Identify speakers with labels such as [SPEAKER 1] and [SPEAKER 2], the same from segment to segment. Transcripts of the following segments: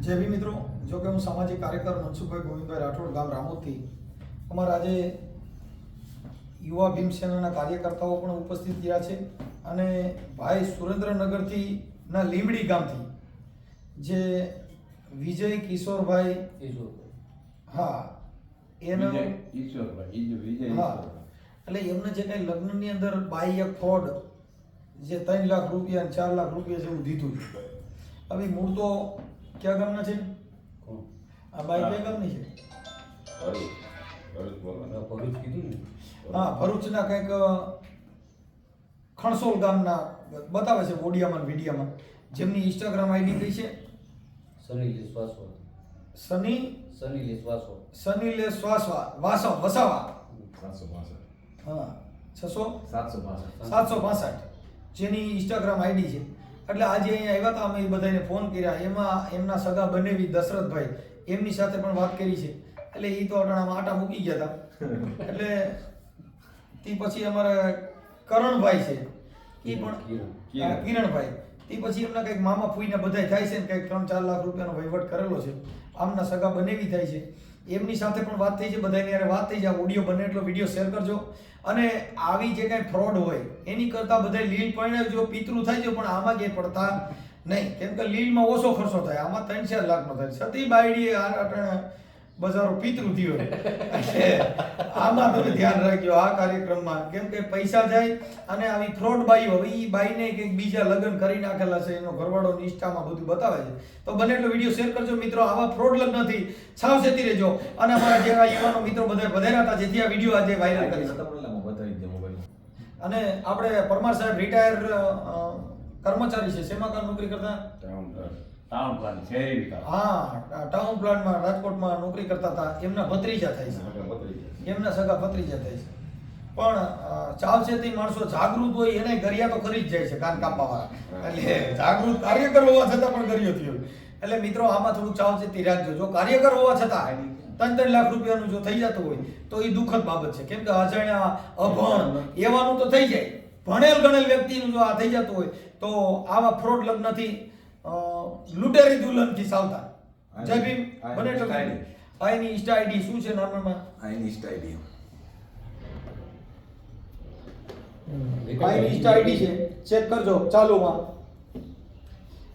[SPEAKER 1] જય ભીમ મિત્રો, જો કે હું સામાજિક કાર્યકર મનસુખભાઈ ગોવિંદભાઈ રાઠોડ, ગામ રામોદથી. અમારા આજે યુવા ભીમસેનાના કાર્યકર્તાઓ પણ ઉપસ્થિત રહ્યા છે અને ભાઈ સુરેન્દ્રનગરથી ના લીંબડી ગામથી જે વિજય કિશોરભાઈ, હા એનો હા, એટલે એમને જે કંઈ લગ્નની અંદર બાહ્ય ફ્રોડ જે 3 લાખ રૂપિયા અને 4 લાખ રૂપિયા જેવું દીધું છે. હવે મૂળ તો ક્યાં ગામના છે? આ બાઈ ક્યાં ગામની છે? હા, ભરૂચના કંઈક ખણસોલ ગામના બતાવે છે ઓડિયામાં વિડીયામાં. જેમની ઇન્સ્ટાગ્રામ આઈડી કઈ છે? સનીલેશ વસાવા. હા, 762 જેની ઇન્સ્ટાગ્રામ આઈડી છે. એટલે આજે અહીંયા આવ્યા હતા, અમે એ બધાને ફોન કર્યા. એમાં એમના સગા બનેવી દશરથભાઈ, એમની સાથે પણ વાત કરી છે. એટલે એ તો અટાણામાં આટા મૂકી ગયા હતા. એટલે તે પછી અમારા કરણભાઈ છે, એ પણ કિરણભાઈ, તે પછી એમના કંઈક મામા ફૂઈને બધા થાય છે ને કંઈક 3-4 લાખ રૂપિયાનો વહીવટ કરેલો છે. આમના સગા બનેવી થાય છે, એમની સાથે પણ વાત થઈ છે. બધાની યારે વાત થઈ છે. આ ઓડિયો બને એટલો વિડીયો શેર કરજો. અને આવી જે કાંઈ ફ્રોડ હોય એની કરતાં બધા લીલ પરણાવજો, પિતૃ થાય છે, પણ આમાં ક્યાંય પડતા નહીં. કેમ કે લીલમાં ઓછો ખર્ચો થાય, આમાં 3-4 લાખનો થાય. સતી બાયડીએ બજારો પિતૃ થયો. આમાં તમે ધ્યાન રાખજો આ કાર્યક્રમમાં, કેમ કે પૈસા જાય અને આવી ફ્રોડ બાઈઓ, હવે એ બાઈને કંઈક બીજા લગ્ન કરી નાખેલા છે, એનો ઘરવાળો નિષ્ઠામાં બધું બતાવે છે. તો બને એટલો વિડીયો શેર કરજો મિત્રો. આવા ફ્રોડ લગ્નથી સાવચેતી રહેજો. અને અમારા જેવા યુવાનો મિત્રો બધા વધાર્યા હતા, જેથી આ વિડીયો આજે વાયરલ કરી શકે. અને આપણે પરમાર સાહેબ રિટાયર કર્મચારી છે, શેમાં કામ નોકરી કરતા? ટાઉન પ્લાનમાં રાજકોટમાં નોકરી કરતા હતા. એમના ભત્રીજા થાય છે, એમના સગા ભત્રીજા થાય છે. પણ સાવચેતી, માણસો જાગૃત હોય એને ગરિયા તો કરી જ જાય છે, કાન કાપવાવાળા. એટલે જાગૃત કાર્યકર હોવા છતાં પણ ગરિયો થયો. એટલે મિત્રો આમાં થોડુંક સાવચેતી રાખજો. જો કાર્યકર હોવા છતાં 3-3 લાખ રૂપિયાનું જો થઈ જતું હોય તો એ દુઃખદ બાબત છે. કેમ કે અજાણ્યા, અભણ એવાનું તો થઈ જાય, ભણેલ ગણેલ વ્યક્તિનું જો આ થઈ જતું હોય તો આવા ફ્રોડ લગ્નથી લૂંટેરી દુલ્હનથી સાવધાન. જય ભીમ. બને એટલો આઈની ઇન્સ્ટા આઈડી શું છે? નોર્મલમાં આઈની ઇન્સ્ટા આઈડી છે, ચેક કરજો ચાલુમાં.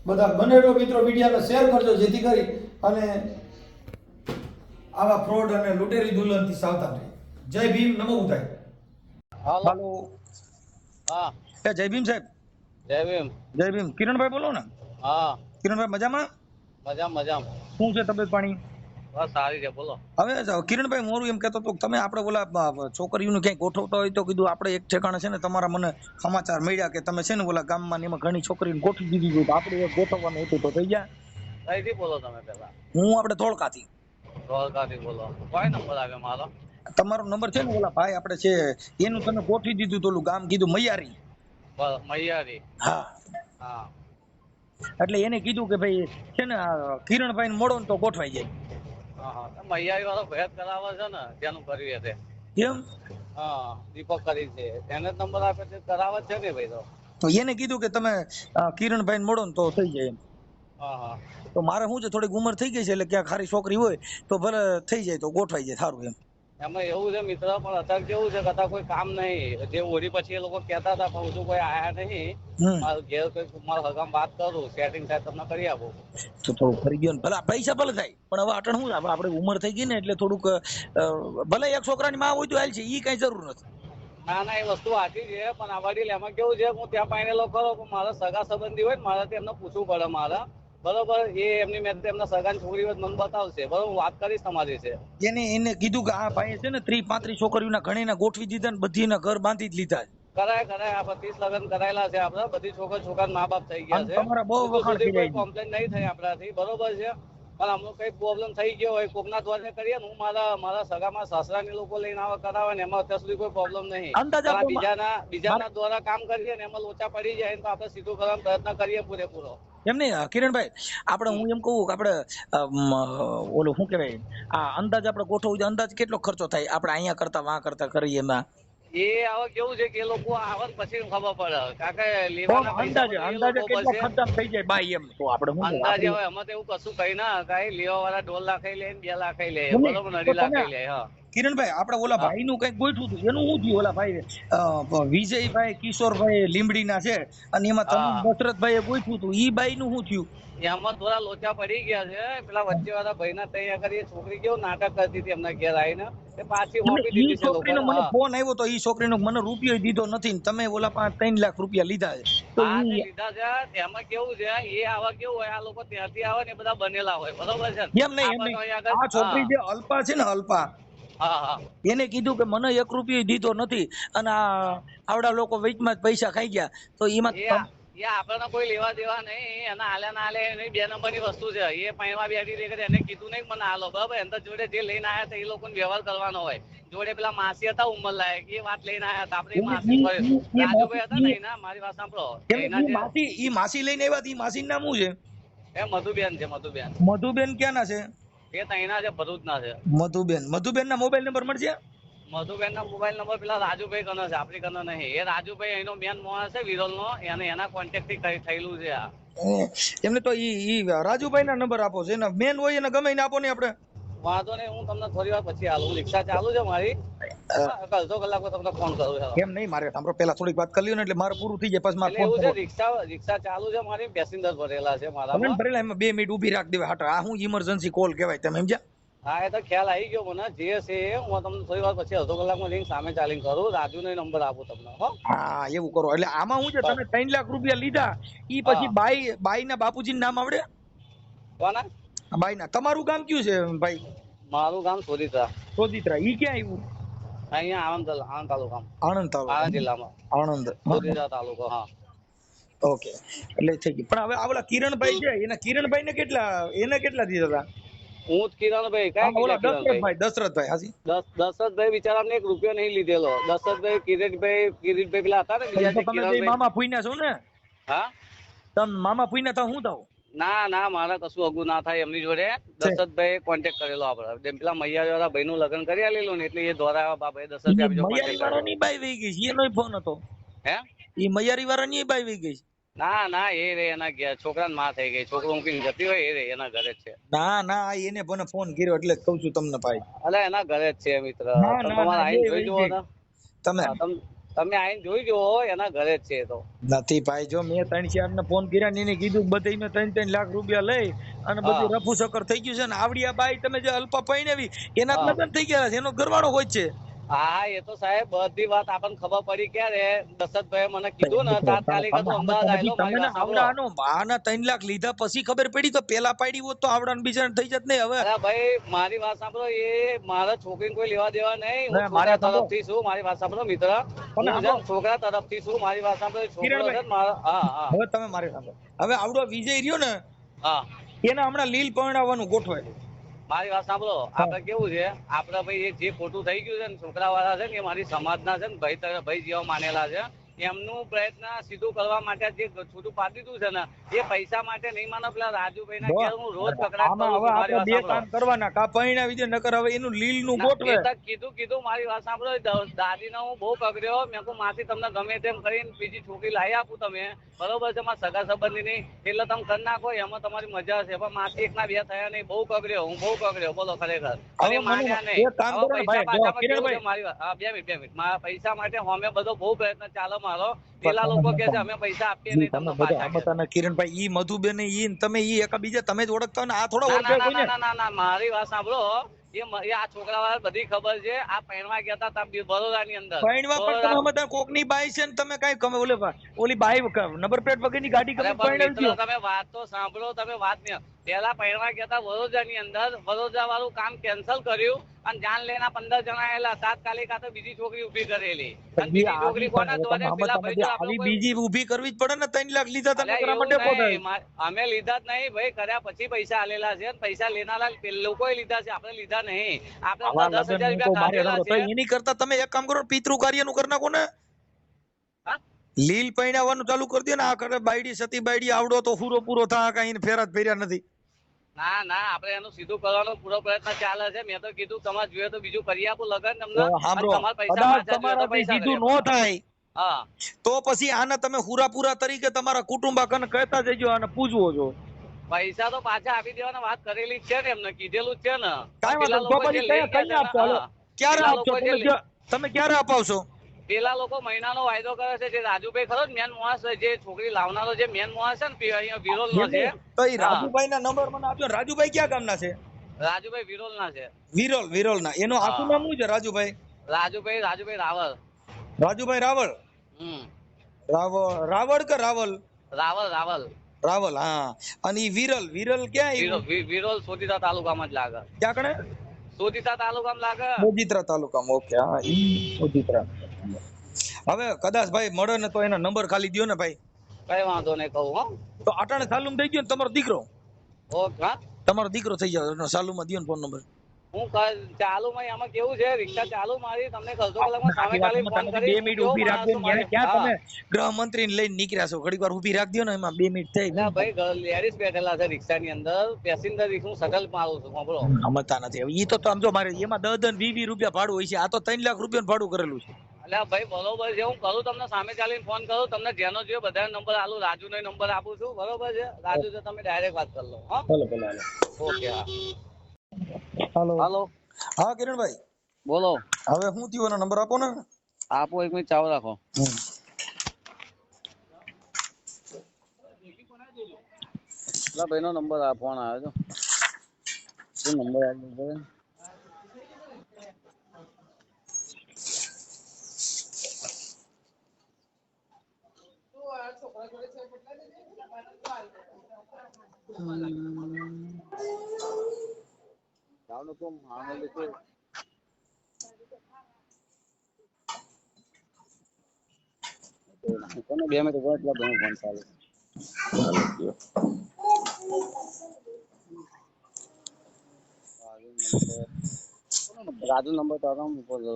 [SPEAKER 1] બધા બને એટલો મિત્રો વિડીયોને શેર કરજો, જેથી કરી અને આવા ફ્રોડ અને લૂંટેરી દુલ્હનથી સાવધાન રહે. જય ભીમ. નમો બુદ્ધાય. હાલો.
[SPEAKER 2] હા,
[SPEAKER 1] જય ભીમ સાહેબ.
[SPEAKER 2] જય ભીમ.
[SPEAKER 1] જય ભીમ. કિરણભાઈ બોલો ને?
[SPEAKER 2] હા,
[SPEAKER 1] કિરણભાઈ મજામાં?
[SPEAKER 2] મજામાં.
[SPEAKER 1] શું છે તબિયત પાણી?
[SPEAKER 2] બસ સારી છે, બોલો.
[SPEAKER 1] હવે કિરણભાઈ, મોરું એમ કહેતો હતો કે તમે આપણે ઓલા છોકરીઓને ક્યાંય ગોઠવતા હોય તો કીધું આપણે એક ઠેકાણે છે ને તમારા મને સમાચાર મળ્યા કે તમે છે ને ઓલા ગામમાં ને એમાં ઘણી છોકરીને ગોઠવી દીધી હોય, તો આપણે એક ગોઠવવાનું હતું તો થઈ ગયા.
[SPEAKER 2] કઈથી બોલો તમે પેલા?
[SPEAKER 1] હું આપણે ધોળકાથી
[SPEAKER 2] બોલો. કોઈ નંબર આવ્યો મારો?
[SPEAKER 1] તમારો નંબર છે ને ઓલા ભાઈ આપણે છે એનું તમે ગોઠવી દીધું તો ઓલું ગામ કીધું મૈયારી.
[SPEAKER 2] મૈયારી?
[SPEAKER 1] હા. એટલે એને કીધું કે ભાઈ છે ને કિરણભાઈ ને મળો ને તો ગોઠવાઈ જાય.
[SPEAKER 2] મૈયારી વાળો ભેદ કરાવે છે ને, જેનું કર્યું છે.
[SPEAKER 1] કેમ?
[SPEAKER 2] હા, દીપક કરી છે, એને જ નંબર આપે છે, કરાવે છે ને ભાઈ.
[SPEAKER 1] તો એને કીધું કે તમે કિરણભાઈ ને મળો ને તો થઈ જાય એમ. તો મારે શું છે, થોડીક ઉંમર થઈ ગઈ છે, એટલે ક્યાંક ખારી છોકરી હોય તો ભલે થઈ જાય તો ગોઠવાઈ જાય, સારું એમ.
[SPEAKER 2] એમાં એવું છે મિત્ર, પણ અત્યારે કેવું છે, કદાચ કોઈ કામ નહીં. જે ઓરી પછી એ લોકો કહેતા હતા, પણ હજુ કોઈ આયા નહીં. મારું ઘેર કોઈ મારા હગામ વાત કરું, સેટિંગ થાય તમને કરી આપું.
[SPEAKER 1] તો થોડું ફરી ગયો ને ભલે પૈસા ભલે થાય, પણ હવે અટણ શું આપણે ઉંમર થઈ ગઈ ને એટલે થોડુંક ભલે એક છોકરાની માં હોય તો હાલ છે, એ કઈ જરૂર નથી.
[SPEAKER 2] ના, એ વસ્તુ સાચી છે, પણ આ વડીલ એમાં કેવું છે, હું ત્યાં પાણીલો ખરો, પણ મારા સગા સંબંધી હોય ને, મારે એમને પૂછવું પડે મારા. બરોબર, એ એમની મેં એમના સગાની છોકરી હોય મને બતાવશે. બરોબર, હું વાત કરીશ તમારી છે.
[SPEAKER 1] એને કીધું કે આ ભાઈ છે ને 30-35 છોકરીઓના ઘણીના ગોઠવી દીધા ને બધીના ઘર બાંધી જ લીધા.
[SPEAKER 2] કરાય આપણે 30 લગ્ન કરાયેલા છે. આપણે બધી છોકરા મા બાપ થઈ ગયા છે.
[SPEAKER 1] તમારા બહુ વખાણ થઈ જાય.
[SPEAKER 2] કમ્પ્લેન નહીં થઈ આપણાથી, બરોબર છે. પણ અમુક કઈ પ્રોબ્લેમ થઈ ગયો હોય, કોકના દ્વારા કરીએ ને, હું મારા સગામાં સાસરાની લોકો લઈને આવે કરાવે ને, એમાં અત્યાર સુધી કોઈ પ્રોબ્લેમ નહીં. બીજાના દ્વારા કામ કરીએ ને એમાં લોચા પડી જાય તો આપણે સીધું કરવાનો પ્રયત્ન કરીએ પૂરેપૂરો. એમ નહીં
[SPEAKER 1] કિરણભાઈ, આપણે હું એમ કહું કે આપણે ઓલું શું કહેવાય, આ અંદાજ આપણે ગોઠવવું, અંદાજ કેટલો ખર્ચો થાય આપણે અહીંયા કરતા વાં કરતા કરીએ એમાં?
[SPEAKER 2] એ હવે કેવું છે કે એ લોકો આવે ને પછી ખબર પડે કારણ કે લેવાના પૈસા
[SPEAKER 3] અંદાજે
[SPEAKER 2] બધું એ
[SPEAKER 3] અંદાજે
[SPEAKER 2] લોકો
[SPEAKER 3] કેટલા
[SPEAKER 2] પાસે
[SPEAKER 3] ખર્ચા થઈ જાય બાઈ એમ તો આપણે શું
[SPEAKER 2] અંદાજે હવે એમાં તો એવું કશું કઈ ના કઈ લેવા વાળા 1.5 લાખ લે ને 2 લાખ લે
[SPEAKER 3] નહીં,
[SPEAKER 2] બરોબર ને
[SPEAKER 3] તો
[SPEAKER 2] 2.5 લાખ
[SPEAKER 3] તમે
[SPEAKER 2] લે હા
[SPEAKER 3] કિરણભાઈ આપણે ઓલા
[SPEAKER 2] હા
[SPEAKER 3] ભાઈ નું કઈક ગોઠવું હતું એનું શું થયું? ઓલા ભાઈ વિજયભાઈ કિશોરભાઈ લીંબડીના છે અને એમાં તમે
[SPEAKER 2] હા
[SPEAKER 3] દશરથભાઈ ગોઠવું હતું ઈ બાઈ નું શું થયું?
[SPEAKER 2] એમાં થોડા લોચા પડી ગયા છે પેલા વચ્ચે વાળા ભાઈના તૈયાર કરી છોકરી કેવું નાટક કરતી હતી એમના ઘેર આવીને એ પાછી
[SPEAKER 3] એટલે
[SPEAKER 2] હોપી
[SPEAKER 3] ઈ
[SPEAKER 2] દીધી છે
[SPEAKER 3] છોકરીનો
[SPEAKER 2] લોકોને
[SPEAKER 3] મને
[SPEAKER 2] હા
[SPEAKER 3] ફોન આવ્યો તો ઈ છોકરીનો મને રૂપિયો દીધો નથી ને તમે ઓલા 3 લાખ રૂપિયા લીધા છે તો
[SPEAKER 2] હા તે
[SPEAKER 3] ઈ
[SPEAKER 2] લીધા છે એમાં કેવું છે એ આવા કેવું હોય આ લોકો ત્યાંથી આવે ને એ બધા બનેલા હોય બરોબર છે ને
[SPEAKER 3] એમ નહીં એમ
[SPEAKER 2] આપણે
[SPEAKER 3] નહીં
[SPEAKER 2] તો અહીંયા આગળ
[SPEAKER 3] આ છોકરી જે અલ્પા છે ને અલ્પા
[SPEAKER 2] હા હા
[SPEAKER 3] એને કીધું કે મને 1 રૂપિયો દીધો નથી અને આવડા લોકો વચમાં જ પૈસા ખાઈ ગયા તો એમાં
[SPEAKER 2] એ આપણને કોઈ લેવા દેવા નહીં એના હાલે ના હાલે એની 2 નંબરની વસ્તુ છે એ પૈણવા બેઠી રહી એને કીધું નહીં મને હાલો બરાબર એના જોડે જે લઈને આવ્યા હતા એ લોકોને વ્યવહાર કરવાનો હોય જોડે પેલા માસી હતા ઉંમર લાયક એ વાત લઈને આવ્યા હતા આપણે માસી રાજુભાઈ હતા ને એના મારી વાત સાંભળો એના જે
[SPEAKER 3] ઈ માસી લઈને આવ્યા ઈ માસી નામ શું છે?
[SPEAKER 2] એ મધુબેન છે મધુબેન
[SPEAKER 3] મધુબેન ક્યાંના છે?
[SPEAKER 2] એ તઈના છે ભરૂચના છે
[SPEAKER 3] મધુબેન ના મોબાઈલ નંબર મળશે?
[SPEAKER 2] મધુબેન ના મોબાઈલ નંબર પેલા રાજુભાઈ કનો છે આપણી કનો નહીં એ રાજુભાઈ એનો મેન માણસ છે વિરોલ નો એને એના કોન્ટેક્ટ થી થયેલું છે આ
[SPEAKER 3] એમને તો ઈ રાજુભાઈ ના નંબર આપો છે એના મેન હોય એને ગમે એને આપો ને આપણે
[SPEAKER 2] વાંધો નહીં હું તમને થોડી વાર પછી હાલું રિક્ષા ચાલુ છે મારી અડધો કલાકમાં તમને ફોન કરું
[SPEAKER 3] એમ નહીં મારે સાંભળો પેલા થોડીક વાત કરી લ્યો ને એટલે મારે પૂરું થઈ જાય પછી મારે
[SPEAKER 2] એટલે એવું છે રિક્ષા ચાલુ છે મારી પેસેન્જર ભરેલા છે મારા
[SPEAKER 3] ભરેલા એમાં 2 મિનિટ ઊભી રાખ દેવા હાટા આ હું ઇમરજન્સી કોલ કહેવાય તમે સમજ્યા?
[SPEAKER 2] હા એ તો ખ્યાલ આવી ગયો મને જે છે હું તમને થોડી વાર પછી અડધો કલાકમાં લઈને સામે ચાલીને કરું રાજુ નો નંબર આપું તમને હો
[SPEAKER 3] હા એવું કરો એટલે આમાં હું છે તમે 3 લાખ રૂપિયા લીધા ઈ પછી બાઈ ના બાપુજીનું નામ આવડે?
[SPEAKER 2] કોના
[SPEAKER 3] બાઈ ના તમારું ગામ કયું છે ભાઈ?
[SPEAKER 2] મારું ગામ સોદિત્રા
[SPEAKER 3] ઈ ક્યાં આવ્યું?
[SPEAKER 2] અહીંયા આણંદ તાલુકા
[SPEAKER 3] આણંદ તાલુકા
[SPEAKER 2] આણંદ જિલ્લામાં
[SPEAKER 3] આણંદ
[SPEAKER 2] સોદિત્રા તાલુકો હા
[SPEAKER 3] ઓકે એટલે થઈ ગયું પણ હવે આવલા કિરણભાઈ છે એના કિરણભાઈ ને કેટલા દીધા હતા?
[SPEAKER 2] હું જ કિરણભાઈ કયા
[SPEAKER 3] દશરથભાઈ હાજી
[SPEAKER 2] દશરથભાઈ બિચારાને 1 રૂપિયો નહીં લીધેલો દશરથભાઈ કિરીટભાઈ પેલા હતા ને બીજા
[SPEAKER 3] તમે મામા ફૂઈના છો ને?
[SPEAKER 2] હા
[SPEAKER 3] તમે મામા ફૂઈના થાવ હું થાવ?
[SPEAKER 2] ના મારા કશું અગું ના થાય એમની જોડે દશરથભાઈ કોન્ટેક્ટ કરેલો આપડે પેલા મૈયારી વાળા ભાઈ નું લગ્ન કરી આલેલું ને એટલે એ દ્વારા બાપા દશરથભાઈ
[SPEAKER 3] મૈયારી વાળા ની બાઈ વહી ગઈ છે એનો ફોન હતો
[SPEAKER 2] હે
[SPEAKER 3] ઈ મૈયારી વાળા ની બાઈ વહી ગઈ
[SPEAKER 2] ના એ રે એના ઘેર છોકરાને માં થઈ ગઈ છોકરો મૂકીને જતી હોય એ રે એના ઘરે જ છે
[SPEAKER 3] ના એને મને ફોન કર્યો એટલે જ કહું છું તમને ભાઈ
[SPEAKER 2] અલે એના ઘરે જ છે મિત્ર તમારે આવીને જોઈ જુઓ ને તમે આવીને જોઈ જુઓ એના ઘરે જ છે તો
[SPEAKER 3] નથી ભાઈ જો મેં 3-4 ને ફોન કર્યા ને એને કીધું બધે મેં 3 લાખ રૂપિયા લઈ અને બધી રફુ ચક્કર થઈ ગયું છે ને આવડિયા બાઈ તમે જે અલ્પા પૈણેવી એના લગ્ન થઈ ગયા છે એનો ઘરવાળો હોય છે
[SPEAKER 2] હા એ તો સાહેબ બધી વાત આપણને ખબર પડી ક્યારે દશરથભાઈ મને કીધું ને તાત્કાલિક અમદાવાદ આવેલો મારી વાત સાંભળો
[SPEAKER 3] આના 3 લાખ લીધા પછી ખબર પડી તો પેલા પાડી હોત તો આવડાને બીજા થઈ જત નહીં હવે
[SPEAKER 2] અરે ભાઈ મારી વાત સાંભળો એ મારા છોકરીને કોઈ લેવા દેવા નહીં હું છોકરા તરફથી છું મારી વાત સાંભળો મિત્ર હું છોકરા તરફથી છું મારી વાત સાંભળો છોકરો છે મારા હા
[SPEAKER 3] હવે તમે મારી સાંભળો હવે આવડો વિજય રહ્યો ને
[SPEAKER 2] હા
[SPEAKER 3] એને હમણાં લીલ પરણાવવાનું ગોઠવાય
[SPEAKER 2] મારી વાત સાંભળો આપડે કેવું છે આપડે ભાઈ જે ખોટું થઈ ગયું છે ને છોકરા વાળા છે ને એ મારી સમાજના છે ને ભાઈ જેવા માનેલા છે એમનું પ્રયત્ન સીધું કરવા માટે જે છૂટું પાડી દીધું છે ને એ પૈસા માટે નહીં માનો પેલા રાજુભાઈ ના ઘેર હું રોજ કકડાટ કરું છું મારી વાત
[SPEAKER 3] બે કામ કરવાના કા પૈણા વિજય નકર હવે એનું લીલ નું ગોઠવે
[SPEAKER 2] કીધું મારી વાત સાંભળો દાદીને હું બહુ કગર્યો મેં કહું માસી તમને ગમે તેમ કરીને બીજી છોકરી લાવી આપું તમે બરોબર છે મારા સગા સંબંધી નહીં એટલે તમે કરી નાખો એમાં તમારી મજા છે પણ માસી 1 ના 2 થયા નહીં બહુ કગર્યો હું બહુ કગર્યો બોલો ખરેખર અને માન્યા નહીં મારી વાત હા 2 મિનિટ મારા પૈસા માટે અમે બધો બહુ પ્રયત્ન ચાલો મારો પેલા લોકો કે છે અમે પૈસા આપીએ નહીં તમને પાછા
[SPEAKER 3] કિરણભાઈ ઈ મધુબેન ઈ તમે ઈ એકબીજા તમે જ ઓળખતા ને આ થોડા ઓળખે
[SPEAKER 2] ના મારી વાત સાંભળો એ આ છોકરા વાળા બધી ખબર છે આ પૈણવા ગયા હતા બરોડા ની અંદર
[SPEAKER 3] પૈણવા પણ તમે બધા કોકની બાઈ છે ને તમે કઈ કમે ઓલી બાઈ નંબર પ્લેટ વગરની ગાડી
[SPEAKER 2] તમે વાત તો સાંભળો તમે વાત નહીં પેલા પૈણવા ગયા હતા વડોદરા ની અંદર વડોદરા વાળું કામ કેન્સલ કર્યું અને જાન લેના 15 જણા આયેલા તાત્કાલિક આ તો બીજી છોકરી ઉભી કરેલી અને બીજી છોકરી કોના દ્વારા પેલા ભાઈ
[SPEAKER 3] બીજી ઉભી કરવી જ પડે ને 3 લાખ લીધા તમે કરવા માટે
[SPEAKER 2] અમે લીધા જ નહીં ભાઈ કર્યા પછી પૈસા આલેલા છે પૈસા લેનારા લોકોએ લીધા છે આપણે લીધા નહીં આપણે 10,000 રૂપિયા કાઢેલા છે
[SPEAKER 3] એની કરતા તમે એક કામ કરો પિતૃ કાર્યનું કરી નાખો ને લીલ પૈણાવાનું ચાલુ કરી દે ને આ કરે બાયડી સતી બાયડી આવડો તો પૂરો થા કઈ ફેરા ફેર્યા નથી
[SPEAKER 2] ના ના, આપણે એનું સીધું કરવાનો પૂરો પ્રયત્ન ચાલે છે. મેં તો કીધું તમારે જોઈએ તો બીજું કરી આપું લગન તમને, અને તમારા પૈસા
[SPEAKER 3] કદાચ
[SPEAKER 2] પાછા જોઈએ તો
[SPEAKER 3] તમારાથી
[SPEAKER 2] પૈસા કરી
[SPEAKER 3] સીધું
[SPEAKER 2] આપો.
[SPEAKER 3] ન થાય
[SPEAKER 2] હા
[SPEAKER 3] તો પછી આને તમે હુરાપુરા તરીકે તમારા કુટુંબાકને કહેતા જજો અને પૂછવો છો.
[SPEAKER 2] પૈસા તો પાછા આપી દેવાની વાત કરેલી જ છે ને, એમને કીધેલું જ છે ને.
[SPEAKER 3] કાંઈ
[SPEAKER 2] પેલા
[SPEAKER 3] વાંધો
[SPEAKER 2] લોકો
[SPEAKER 3] નહીં.
[SPEAKER 2] જે
[SPEAKER 3] તો
[SPEAKER 2] લઈ
[SPEAKER 3] પછી
[SPEAKER 2] ગયા
[SPEAKER 3] કઈ
[SPEAKER 2] છે ને,
[SPEAKER 3] આપશો? હાલો.
[SPEAKER 2] હા,
[SPEAKER 3] ક્યારે
[SPEAKER 2] પેલા
[SPEAKER 3] આપશો
[SPEAKER 2] લોકો જે
[SPEAKER 3] તમે ક્યારે અપાવશો?
[SPEAKER 2] પેલા લોકો મહિનાનો વાયદો કરે છે. જે રાજુભાઈ ખરો મેન માણસ, જે છોકરી લાવનારો જે મેન માણસ છે ને, અહીંયા વિરોલ નો છે.
[SPEAKER 3] તો એ
[SPEAKER 2] હા,
[SPEAKER 3] રાજુભાઈ ના નંબર મને આપજો. રાજુભાઈ ક્યાં ગામના છે?
[SPEAKER 2] રાજુભાઈ વિરોલ ના છે.
[SPEAKER 3] વિરોલ ના. એનું આખું
[SPEAKER 2] હા,
[SPEAKER 3] નામ શું છે? રાજુભાઈ
[SPEAKER 2] રાજુભાઈ રાવલ.
[SPEAKER 3] રાજુભાઈ રાવળ.
[SPEAKER 2] હમ,
[SPEAKER 3] રાવળ કે રાવલ?
[SPEAKER 2] રાવલ.
[SPEAKER 3] રાવલ, હા. અને ઈ વિરલ ક્યાં આવ્યું?
[SPEAKER 2] વિરોલ સોજીતા તાલુકામાં જ લાગે.
[SPEAKER 3] ક્યાં કણે?
[SPEAKER 2] સોજીતા તાલુકામાં લાગે.
[SPEAKER 3] સોજિત્રા તાલુકામાં. ઓકે, હા, ઈ સોજિત્રા. હવે કદાચ ભાઈ મળે ને તો એના નંબર ખાલી દ્યો ને ભાઈ.
[SPEAKER 2] કઈ વાંધો નહીં, કહું હો.
[SPEAKER 3] તો અટાણે સાલુમ થઈ ગયો ને તમારો દીકરો?
[SPEAKER 2] ઓકે. હા,
[SPEAKER 3] તમારો દીકરો થઈ જાય સાલુમાં દ્યો ને ફોન નંબર.
[SPEAKER 2] હું ચાલુ માં આમાં કેવું છે, રિક્ષા ચાલુ મારી તમને અડધો કલાકમાં સામે ચાલીને ફોન કરી.
[SPEAKER 3] 2 મિનિટ ઊભી રાખજો ને. ક્યાં તમે ગૃહમંત્રીને લઈને નીકળ્યા છો? ઘડીક વાર ઊભી રાખજો ને. એમાં 2 મિનિટ થઈ.
[SPEAKER 2] ના ભાઈ, લેડીઝ બેઠેલા છે રિક્ષાની અંદર. પેસેન્જર હું શટલ મારું છું. સાંભળો,
[SPEAKER 3] સમજતા નથી. હવે ઈ તો સમજો, મારે એમાં 10-20 રૂપિયા ભાડું હોય છે. આ તો 3 લાખ રૂપિયાનું ભાડું કરેલું છે.
[SPEAKER 2] એટલે ભાઈ બરોબર છે. હું કરું તમને સામે ચાલીને ફોન કરું. તમને જેનો જોઈએ બધા નંબર આલું. રાજુ નો નંબર આપું છું. બરોબર છે રાજુ, તો તમે ડાયરેક્ટ વાત કરી લો. હા,
[SPEAKER 3] ભલે.
[SPEAKER 2] ઓકે. હા,
[SPEAKER 3] હાલો. હા કિરણભાઈ
[SPEAKER 2] બોલો.
[SPEAKER 3] હવે શું થયું? એનો નંબર આપો ને.
[SPEAKER 2] આપો, 1 મિનિટ ચાલુ રાખો. ભાઈ નો નંબર આ ફોન આવ્યો છે. શું નંબર આવ્યો? કોને 2 મિનિટ ઉભા એટલા ઘણું ફોન ચાલુ. રાજુ નંબર તો આરામ ઉપર લો.